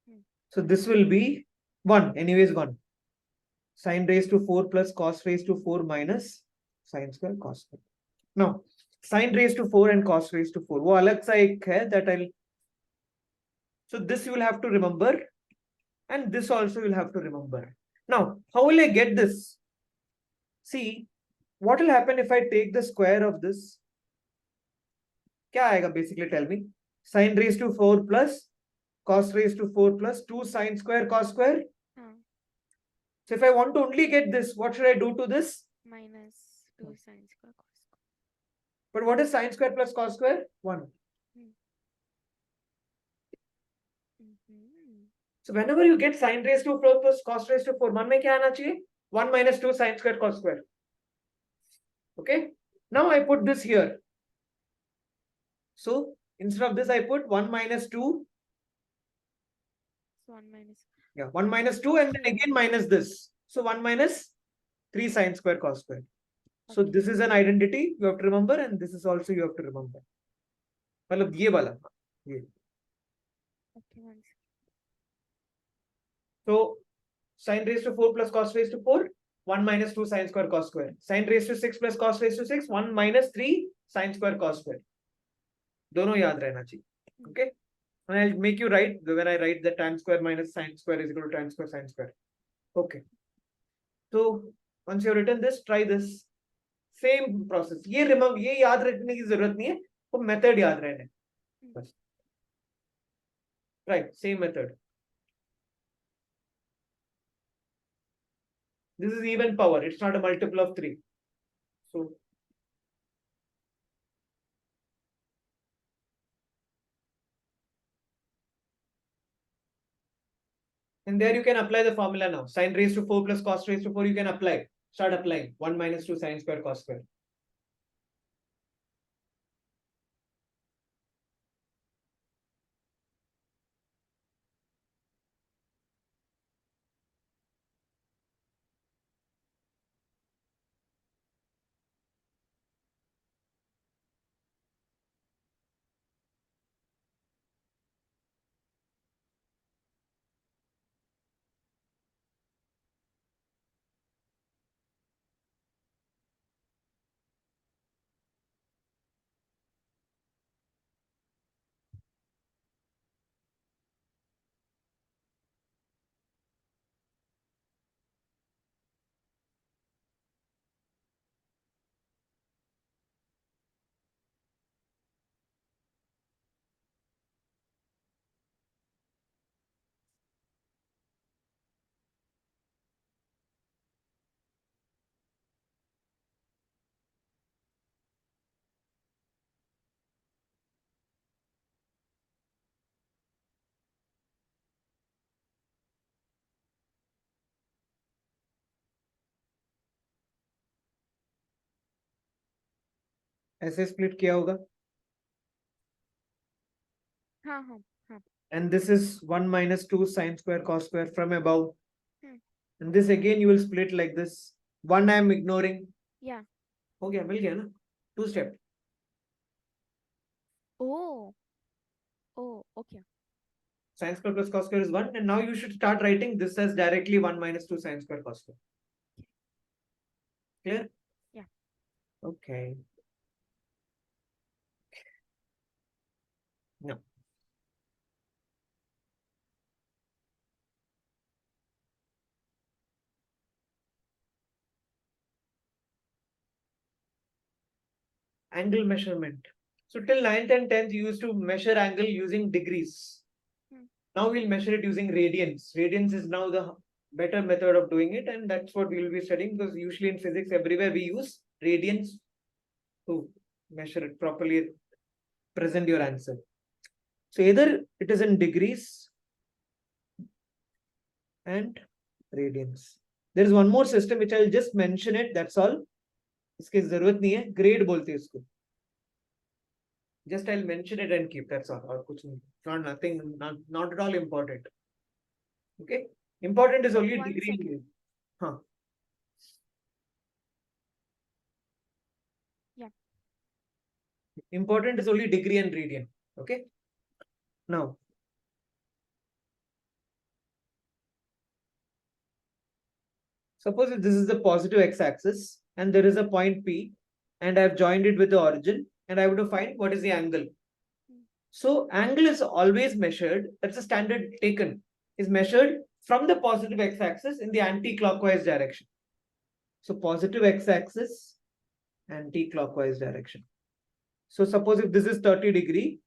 Hmm. So this will be 1. Anyways, 1. Sin raised to 4 plus cos raised to 4 minus sin square cos square. Now, sin raised to 4 and cos raised to 4. वो अलग सा एक है that I'll. So this you will have to remember, and this also you'll have to remember. Now, how will I get this? See, what will happen if I take the square of this? क्या आएगा basically? Tell me. Sin raised to 4 plus cos raised to 4 plus 2 sin square cos square. Huh. So if I want to only get this, what should I do to this? Minus 2 sine square cos square. But what is sin square plus cos square? 1. Hmm. Mm-hmm. So whenever you get sin raised to 4 plus cos raised to 4, 1 में क्या आना चाहिए? 1 minus 2 sin square cos square. Okay. Now I put this here. So instead of this, I put 1 minus 2. So 1 minus. Yeah, 1 minus 2 and then Okay. again minus this. So 1 minus 3 sin square cos square. So Okay. this is an identity you have to remember, and this is also you have to remember. मतलब ये वाला, ये. Okay. Once. So sin raised to 4 plus cos raised to 4, 1 minus 2 sin square cos square. Sin raised to 6 plus cos raised to 6, 1 minus 3 sin square cos square. दोनों याद रहना चाहिए. Okay. And I'll make you write when I write the tan square minus sin square is equal to tan square sin square. Okay. So once you've written this, try this. Same process. ये remember, ये याद रखने की जरूरत नहीं है, वो method याद रहने. बस. Right, same method. This is even power. It's not a multiple of 3. So and there you can apply the formula now. Sin raised to 4 plus cos raised to 4, you can apply. Start applying. 1 minus 2 sin square cos square. ऐसे split किया होगा. हाँ हाँ हाँ. And this is 1 minus 2 sine square cos square from above. Hmm. And this again you will split like this. 1 I am ignoring. Yeah. Okay, मिल गया ना? 2 step. Oh. Oh, okay. Sine square plus cos square is 1. And now you should start writing this as directly 1 minus 2 sine square cos square. Clear? Yeah. Okay. No. Angle measurement. So till 9th and 10th, you used to measure angle using degrees. Hmm. Now we'll measure it using radians. Radians is now the better method of doing it, and that's what we'll be studying, because usually in physics everywhere we use radians to measure it properly, present your answer. So either it is in degrees and radians. There is one more system which I'll just mention it, that's all. इसकी जरूरत नहीं है, grade बोलते हैं इसको. Just I'll mention it and keep, that's all. और कुछ नहीं. Not nothing, not at all important. Okay? Important is only 1 degree. second. Huh. Yeah. Important is only degree and radian. Okay. Now, suppose if this is the positive x-axis and there is a point P and I have joined it with the origin and I have to find what is the angle. So angle is always measured, that's a standard taken, is measured from the positive x-axis in the anti-clockwise direction. So positive x-axis, anti-clockwise direction. So suppose if this is 30 degree,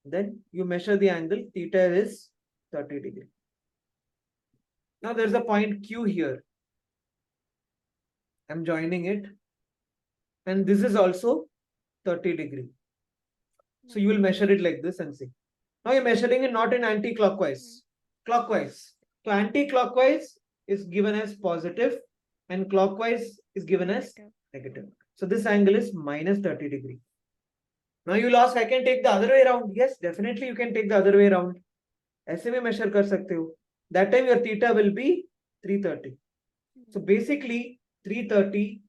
then you measure the angle, theta is 30 degree. Now there's a point Q here. I'm joining it. And this is also 30 degree. So you will measure it like this and see. Now you're measuring it not in anti-clockwise, clockwise. So anti-clockwise is given as positive and clockwise is given as negative. So this angle is minus 30 degree. Now you'll ask, I can take the other way around. Yes, definitely you can take the other way around. ऐसे भी measure कर सकते हो. That time your theta will be 330. So basically 330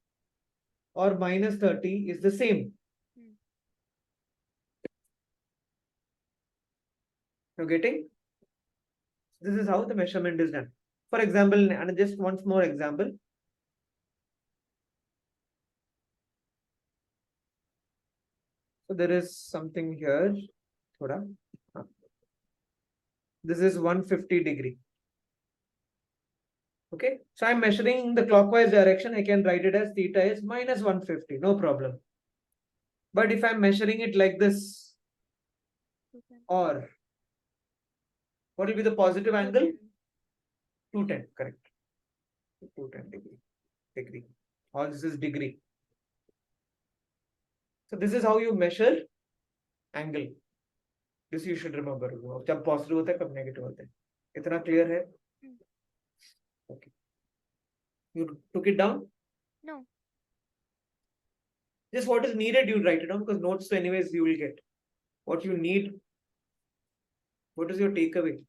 or minus 30 is the same. You're getting? This is how the measurement is done. For example, and just once more example. So there is something here. Thoda. This is 150 degree. Okay. So I'm measuring the clockwise direction. I can write it as theta is minus 150. No problem. But if I'm measuring it like this, or what will be the positive angle? 210. Correct. 210 degree. All this is degree. So this is how you measure angle. This you should remember. जब positive होता है कब negative होता है. इतना clear है? Okay. You took it down? No. Just what is needed, you write it down, because notes anyways you will get. What you need. What is your takeaway?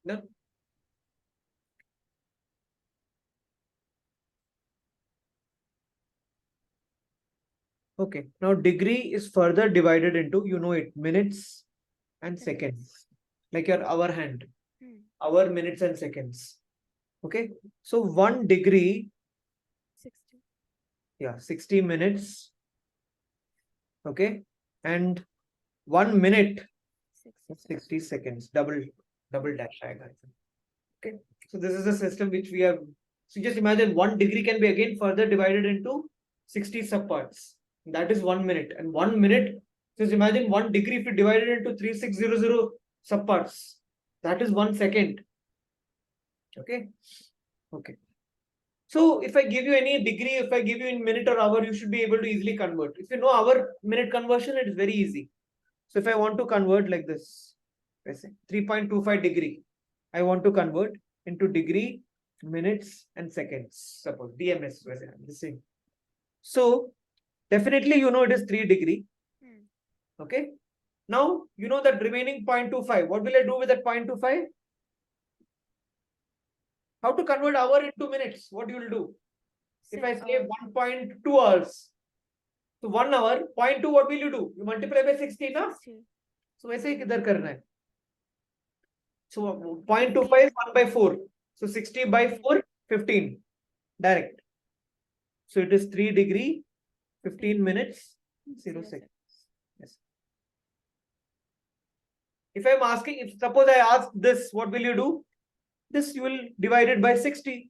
No. Okay. Now degree is further divided into, you know it, minutes and seconds. Like your hour hand. Hour, minutes and seconds. Okay. So 1 degree. 60. Yeah, 60 minutes. Okay. And 1 minute. 60 seconds. Double dash. Okay. So this is a system which we have. So just imagine 1 degree can be again further divided into 60 subparts. That is 1 minute. And 1 minute, just imagine 1 degree if you divide it into 3600 subparts. That is 1 second. Okay. Okay. So if I give you any degree, if I give you in minute or hour, you should be able to easily convert. If you know hour minute conversion, it is very easy. So if I want to convert like this, let's say 3.25 degree, I want to convert into degree, minutes and seconds. Suppose DMS, I'm just saying. So definitely you know it is 3 degree. Okay. Now you know that remaining 0.25. What will I do with that 0.25? How to convert hour into minutes? What you will do? If I say 1.2 hours, so 1 hour, 0.2, what will you do? You multiply by 60, na? So वैसे ही किधर करना है? So 0.25 is 1 by 4. So 60 by 4, 15. Direct. So it is 3 degree, 15 minutes, 0 seconds. Yes. If I'm asking, if suppose I ask this, what will you do? This you will divide it by 60.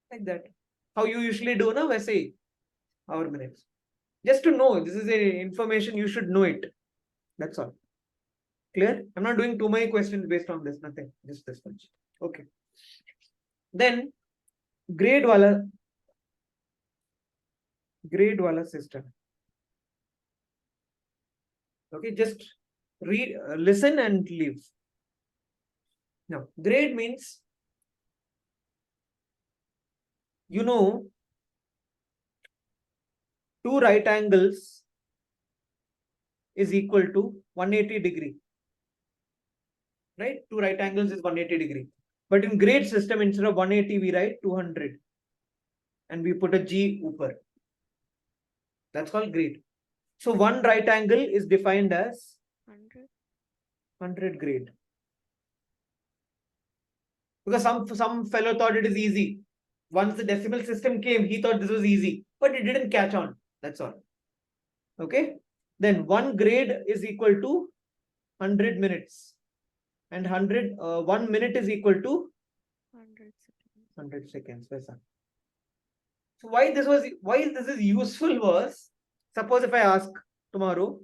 Like that. How you usually do, na? वैसे ही. Hour minutes. Just to know, this is a information, you should know it. That's all. Clear? I'm not doing too many questions based on this, nothing. Just this much. Okay. Then grade wala system. Okay, just read, listen and leave. Now, grade means, you know, two right angles is equal to 180 degree. Right? Two right angles is 180 degree. But in grade system, instead of 180, we write 200. And we put a G upper. That's called grade. So one right angle is defined as 100 grade. Because some fellow thought it is easy. Once the decimal system came, he thought this was easy, but it didn't catch on. That's all. Okay. Then 1 grade is equal to 100 minutes, and 1 minute is equal to 100 seconds. So why this is useful was, suppose if I ask tomorrow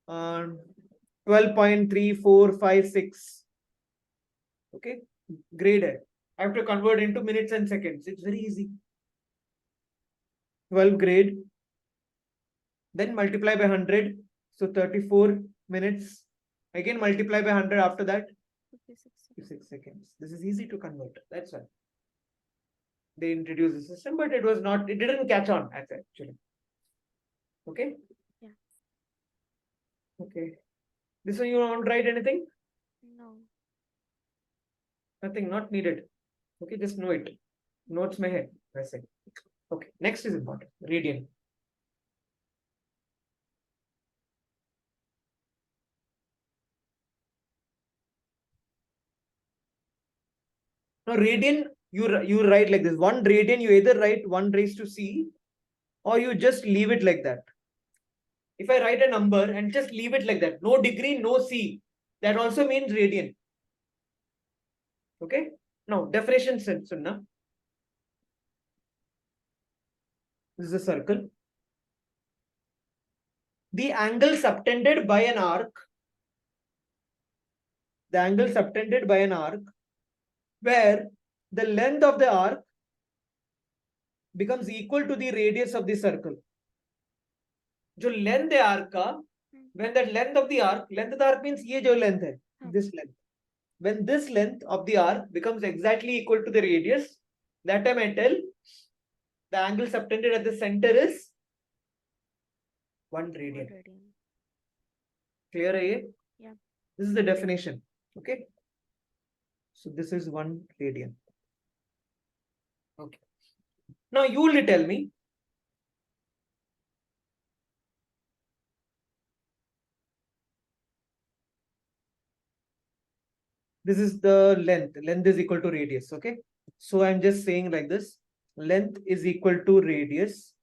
12.3456, okay, grade I have to convert into minutes and seconds. It's very easy. 12 grade, then multiply by 100, so 34 minutes, again multiply by 100 after that, 56 seconds. This is easy to convert. That's why they introduced the system, but it didn't catch on actually. Okay. Yeah. Okay. This one you want to write anything? No. Nothing, not needed. Okay, just know it. Notes mein hai, वैसे. Okay, next is important. Radian. Now radian, you write like this. 1 radian, you either write 1 raised to c, or you just leave it like that. If I write a number and just leave it like that, no degree, no c, that also means radian. Okay. Now definition sense, na? This is a circle. The angle subtended by an arc. The angle subtended by an arc, where the length of the arc becomes equal to the radius of the circle. जो length है arc का, when that length of the arc means ये जो length है, this length. When this length of the arc becomes exactly equal to the radius, that time I tell the angle subtended at the center is 1 radian. Clear है ये? Yeah. This is the definition. Okay. So this is 1 radian. Okay. Now you will tell me, this is the length. Length is equal to radius. Okay. So I'm just saying like this. Length is equal to radius.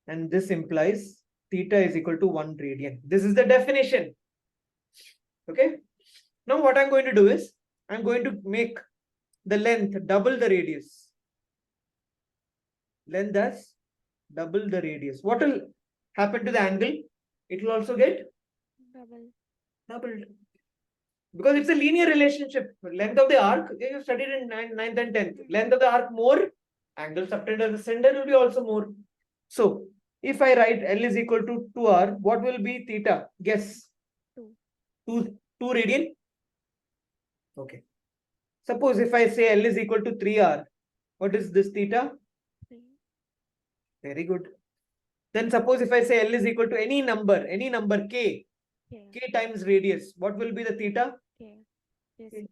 And this implies theta is equal to 1 radian. This is the definition. Okay. Now what I'm going to do is, I'm going to make the length double the radius. Length as double the radius. What will happen to the angle? It will also get doubled. Because it's a linear relationship. Length of the arc, you studied in 9th and 10th. Length of the arc more, angle subtended ascendant will be also more. So, if I write L is equal to 2R, what will be theta? Guess. 2 radian? Okay. Suppose if I say L is equal to 3R, what is this theta? 3. Very good. Then suppose if I say L is equal to any number K, K times radius, what will be the theta? K. K.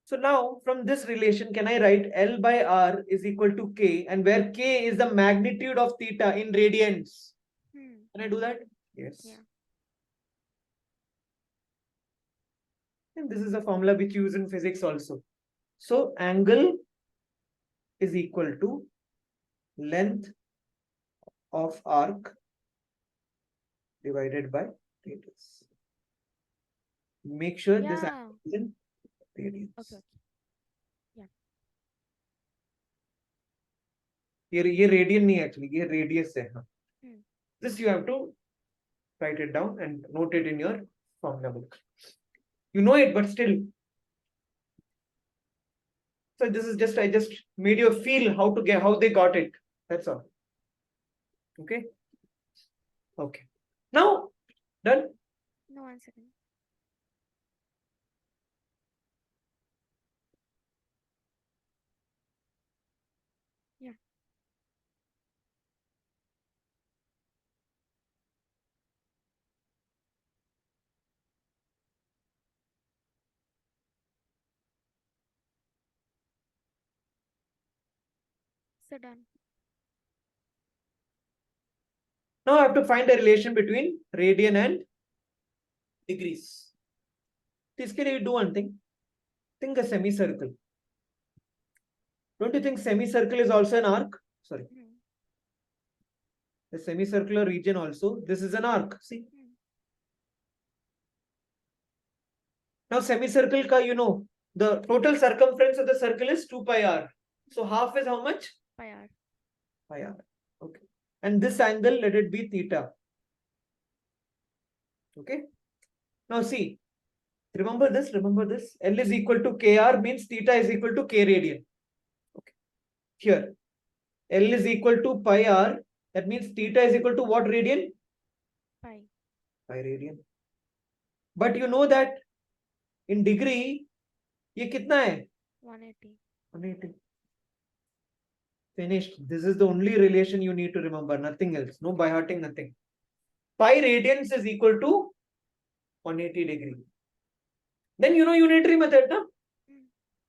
So now from this relation, can I write L by R is equal to K, and where K is the magnitude of theta in radians? Can I do that? Yes. Yeah. And this is a formula which you use in physics also. So angle is equal to length of arc divided by radius. Make sure this angle is in radians. Okay. Yeah. ये radian नहीं actually, ये radius है. This you have to write it down and note it in your formula book. You know it, but still. So this is just, I just made you feel how to get, how they got it. That's all. Okay. Okay. Now, done? No, 1 second. Yeah. So done. Now I have to find a relation between radian and degrees. This can you do one thing. Think a semicircle. Don't you think semicircle is also an arc? Sorry. The semicircular region also. This is an arc. See. Now semicircle ka, you know, the total circumference of the circle is 2 pi r. So half is how much? Pi r. Pi r. Okay. And this angle, let it be theta. Okay. Now see, remember this. L is equal to kr means theta is equal to k radian. Okay. Here, L is equal to pi r. That means theta is equal to what radian? Pi. Pi radian. But you know that in degree, ये कितना है? 180. 180. Finished. This is the only relation you need to remember. Nothing else. No by hearting, nothing. Pi radians is equal to 180 degree. Then you know unitary method, na?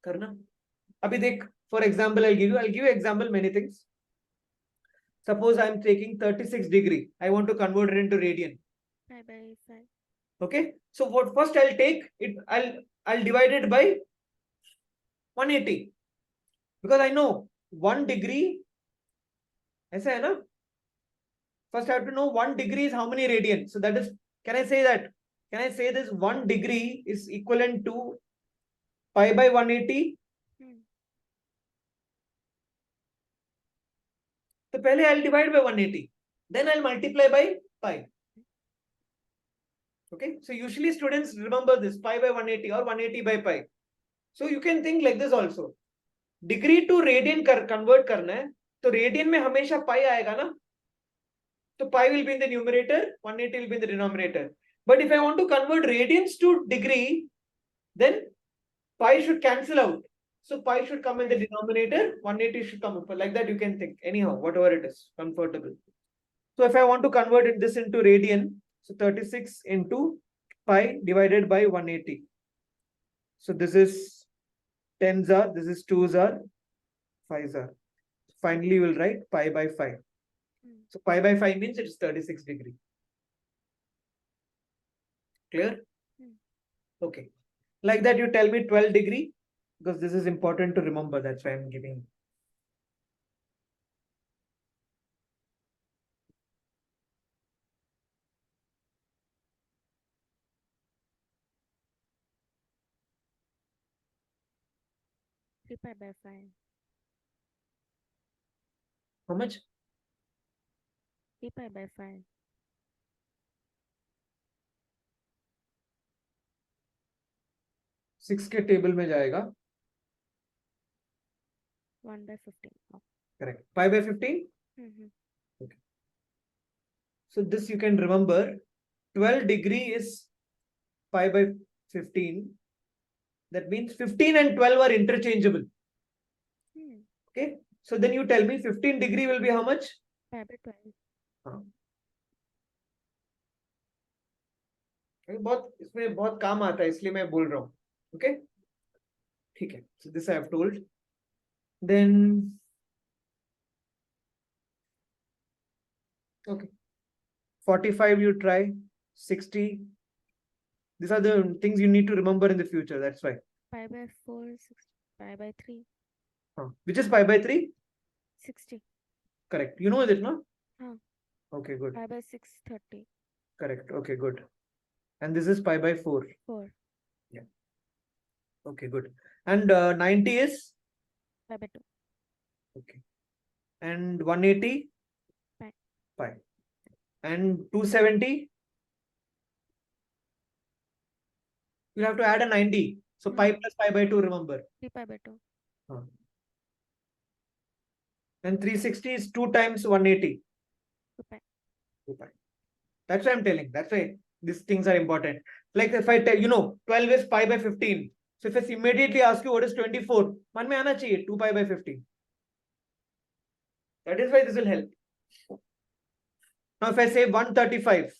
Karna. Abhi dekh, for example, I'll give you example many things. Suppose I'm taking 36 degree. I want to convert it into radian. Pi by 5. Okay. So what first I'll take it, I'll divide it by 180. Because I know 1 degree. ऐसा है ना? First I have to know 1 degree is how many radian. So that is, can I say that? Can I say this 1 degree is equivalent to pi by 180? So पहले I'll divide by 180. Then I'll multiply by pi. Okay. So usually students remember this pi by 180 or 180 by pi. So you can think like this also. Degree to radian convert करना है. तो radian में हमेशा pi आएगा ना? So pi will be in the numerator, 180 will be in the denominator. But if I want to convert radians to degree, then pi should cancel out. So pi should come in the denominator, 180 should come up. Like that you can think. Anyhow, whatever it is, comfortable. So if I want to convert this into radian, so 36 into pi divided by 180. So this is 10s are, this is 2s are, 5s are. Finally, we'll write pi by 5. So pi by 5 means it is 36 degree. Clear? Okay. Like that, you tell me 12 degree, because this is important to remember. That's why I'm giving. Pi by 5. How much? Pi by 5. 6 के table में जाएगा. 1/15. Oh. Correct. Pi by 15. Mm-hmm. Okay. So this you can remember. 12 degree is pi by 15. That means 15 and 12 are interchangeable. Hmm. Okay. So then you tell me 15 degree will be how much? Pi by 12. हाँ. बहुत इसमें बहुत काम आता है इसलिए मैं बोल रहा हूँ. Okay. ठीक है. So this I have told. Then okay. 45 you try. 60. These are the things you need to remember in the future. That's why. Pi by 4, 60. Pi by 3, Which is pi by 3? 60. Correct. You know it, no? Huh. Okay, good. Pi by 6, 30. Correct. Okay, good. And this is pi by 4. 4. Yeah. Okay, good. And 90 is? Pi by 2. Okay. And 180? Pi. Pi. And 270? You have to add a 90. So pi plus pi by 2, remember. 3 pi by 2. And 360 is 2 times 180. 2 pi. 2 pi. That's why I'm telling. That's why these things are important. Like if I tell, 12 is pi by 15. So if I immediately ask you what is 24, man mein aana chahiye 2 pi by 15. That is why this will help. Now if I say 135,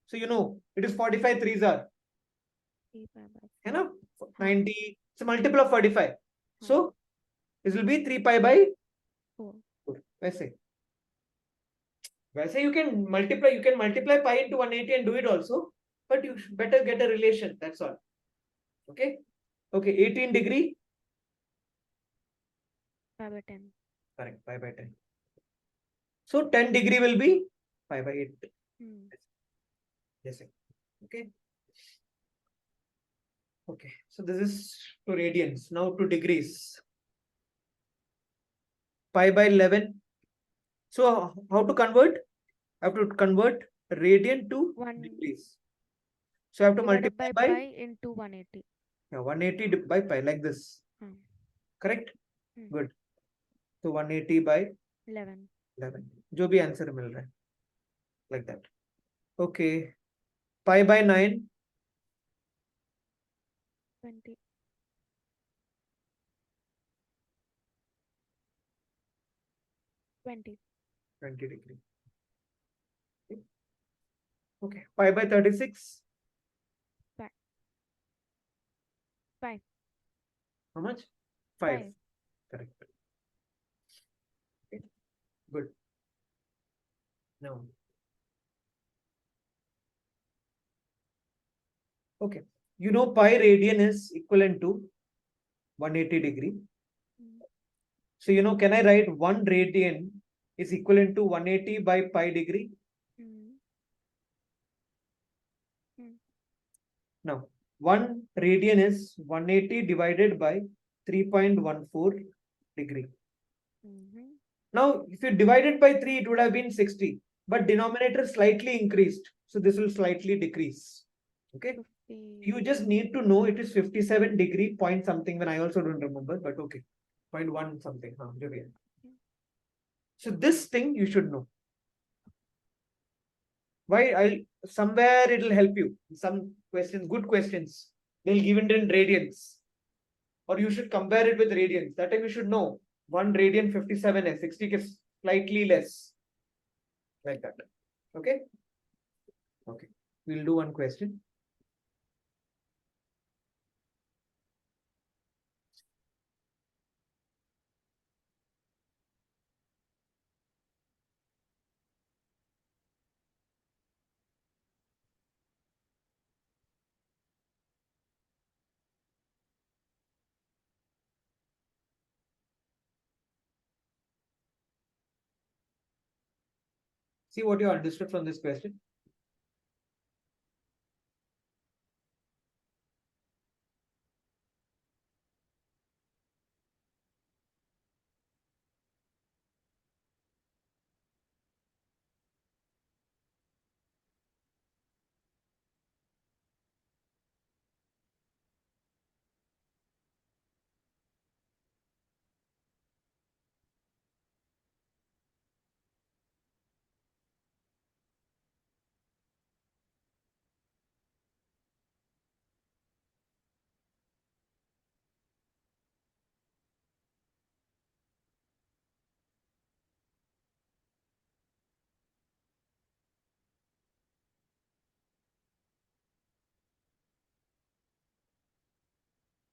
so it is 45 threes are. 3 pi by 4. You know, 90. It's a multiple of 45. So this will be 3 pi by 4. वैसे you can multiply pi into 180 and do it also, but you better get a relation. That's all. Okay. 18 degree. Pi by 10. Correct. Pi by 10. So 10 degree will be pi by 8. Yes. Okay. Okay. So this is to radians. Now to degrees. Pi by 11. So how to convert? I have to convert radian to 1 degrees. So I have to divided multiply by by pi into 180. 180 by pi like this. Correct? Good. So 180 by 11. जो भी answer मिल रहा है like that. Okay. Pi by 9. 20. 20. 20 degree. Okay. Pi by 36. Pi. How much? 5. 5. Correct. Okay. Good. Now. Okay. Pi radian is equivalent to 180 degree. So, can I write 1 radian is equivalent to 180 by pi degree? Now, 1 radian is 180 divided by 3.14 degree. Now, if you divide it by 3, it would have been 60. But denominator slightly increased. So this will slightly decrease. Okay. You just need to know it is 57 degree point something when I also don't remember, but okay. 0.1 something. So this thing you should know. Why? Somewhere it will help you. Some questions, good questions. They'll give it in radians. Or you should compare it with radians. That time you should know. 1 radian 57 is 60 is slightly less. Like that. Okay? Okay. We'll do one question. See what you understood from this question.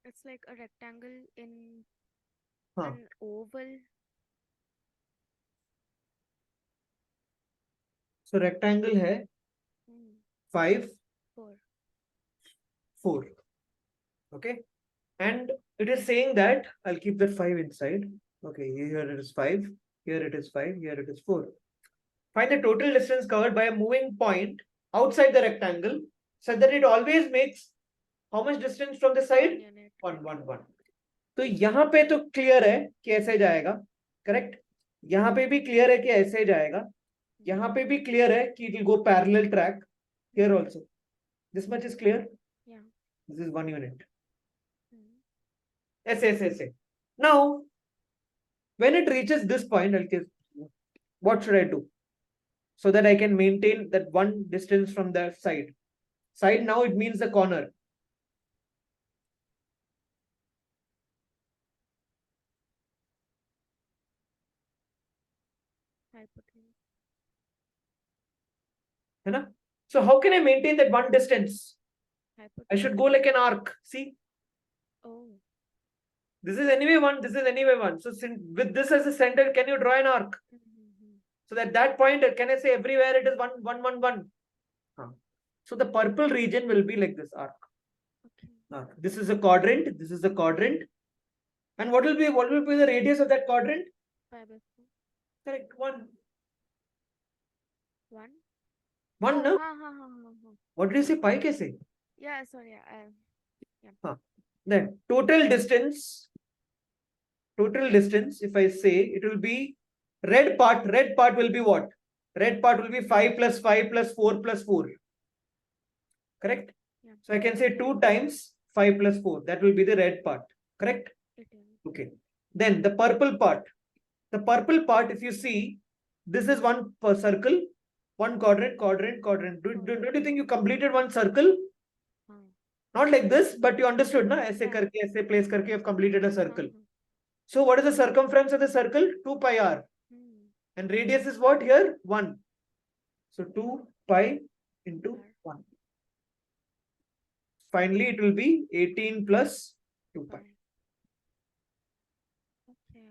It's like a rectangle in हाँ, an oval. so rectangle है Hmm. 5, 4. 4. Okay, and it is saying that I'll keep that 5 inside. Okay, here it is 5, here it is 5, here it is 4. Find the total distance covered by a moving point outside the rectangle such that it always makes how much distance from the 1 side? unit. 1, 1, 1. तो यहाँ पे तो clear है कि ऐसे जाएगा, correct. यहाँ पे भी क्लियर है कि ऐसे जाएगा. यहाँ पे भी क्लियर है कि it will go parallel track. Here also. This much is clear. Yeah. This is 1 unit. Hmm. ऐसे ऐसे ऐसे. Now, when it reaches this point, what should I do so that I can maintain that one distance from the side? Side now it means the corner. Hypotenuse. है ना? So how can I maintain that one distance? I should Hypotenuse. go like an arc. See, Oh. this is anyway one, this is anyway one. So with this as a center, can you draw an arc? Mm-hmm. So that point, can I say everywhere it is 1, 1, 1, 1? So the purple region will be like this arc. Okay. This is a quadrant. This is the quadrant. And what will be the radius of that quadrant? 5/4. Correct. 1. 1. 1, Oh, no? ha. What did you say? Pi kaise? Yeah, sorry. Yeah. Then total distance, if I say, it will be red part will be what? Red part will be 5 plus 5 plus 4 plus 4. Correct? Yeah. So I can say 2 times 5 plus 4. That will be the red part. Correct? 18. Okay. Then the purple part. The purple part, if you see, this is one per circle, one quadrant. Don't you think you completed one circle? Not like this, but you understood, na? ऐसे Yeah. करके, ऐसे place करके, you have completed a circle. Uh-huh. So what is the circumference of the circle? 2 pi r. And radius is what here? 1. So 2 pi into 1. Finally, it will be 18 plus 2 pi. Okay.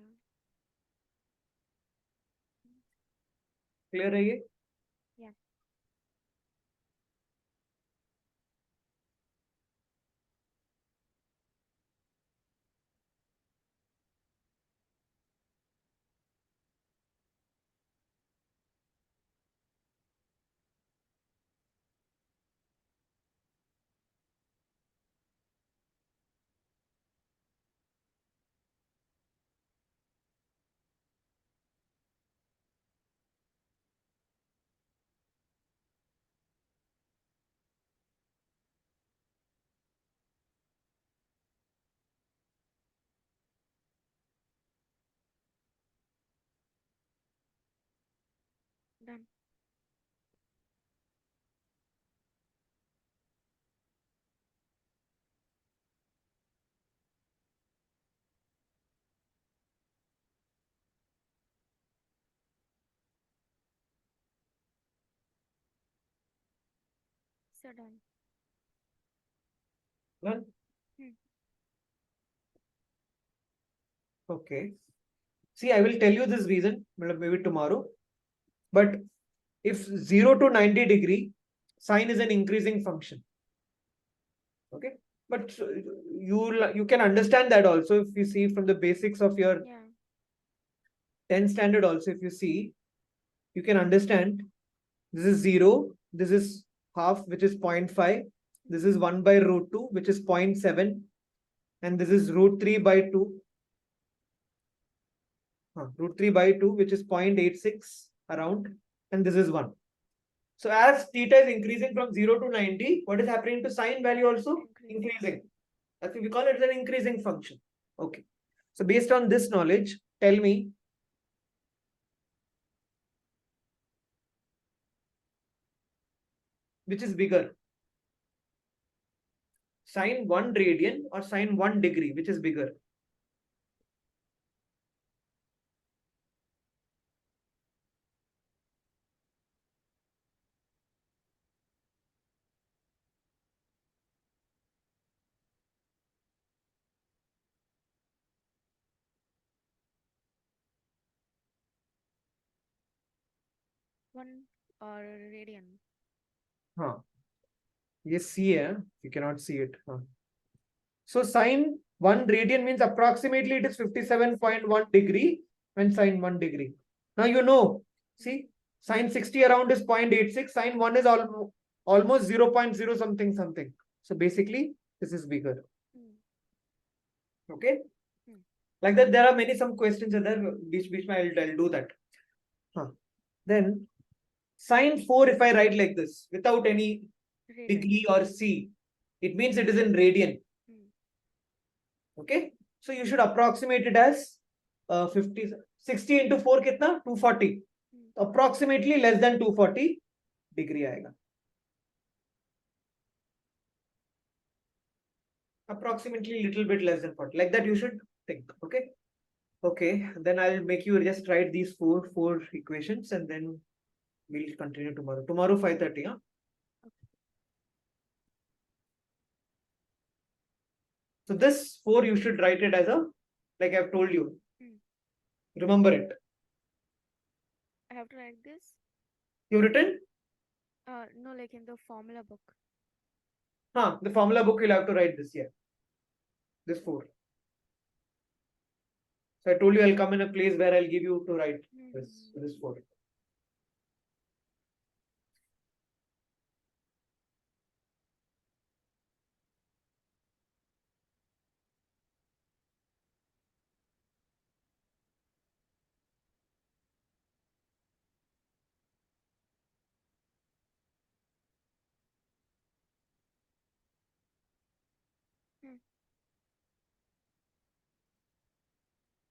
Clear है ये? Yeah. Done. So done. Done? Hmm. Okay. See, I will tell you this reason, maybe tomorrow. But if 0 to 90 degree, sine is an increasing function. Okay. But you can understand that also if you see from the basics of your 10th standard also, if you see, you can understand this is 0, this is half, which is 0.5, this is 1 by root 2, which is 0.7, and this is root 3 by 2, root 3 by 2, which is 0.86 around, and this is 1. So as theta is increasing from 0 to 90, what is happening to sine value also? Increasing. That's what we call it as an increasing function. Okay. So based on this knowledge, tell me, which is bigger? Sine 1 radian or sine 1 degree, which is bigger? 1 radian. हाँ, ये C है, you cannot see it. हाँ. So sine 1 radian means approximately it is 57.1 degree when sine 1 degree. Now you know, see, sine 60 around is 0.86, sine 1 is almost 0.0 something something. So basically, this is bigger. Okay? Like that, there are many some questions in there, which I'll do that. Huh. Then sine 4, if I write like this, without any Radian. degree or C, it means it is in radian. Okay, so you should approximate it as 60 into 4 kitna 240, approximately less than 240 degree आएगा, approximately little bit less than 40, like that you should think. Okay, okay, then I'll make you just write these four equations and then we'll continue tomorrow 5:30. Huh? So this 4 you should write it as a, like I've told you, remember it. I have to write this? You've written? No, like in the formula book. The formula book you'll have to write this, yeah. This 4. So I told you I'll come in a place where I'll give you to write this 4.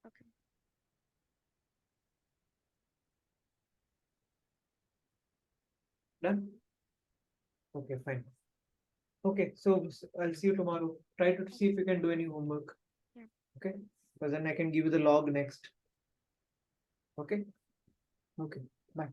Okay. Done? Okay, fine. Okay, so I'll see you tomorrow. Try to see if you can do any homework. Yeah. Okay, because then I can give you the log next. Okay. Okay. Bye.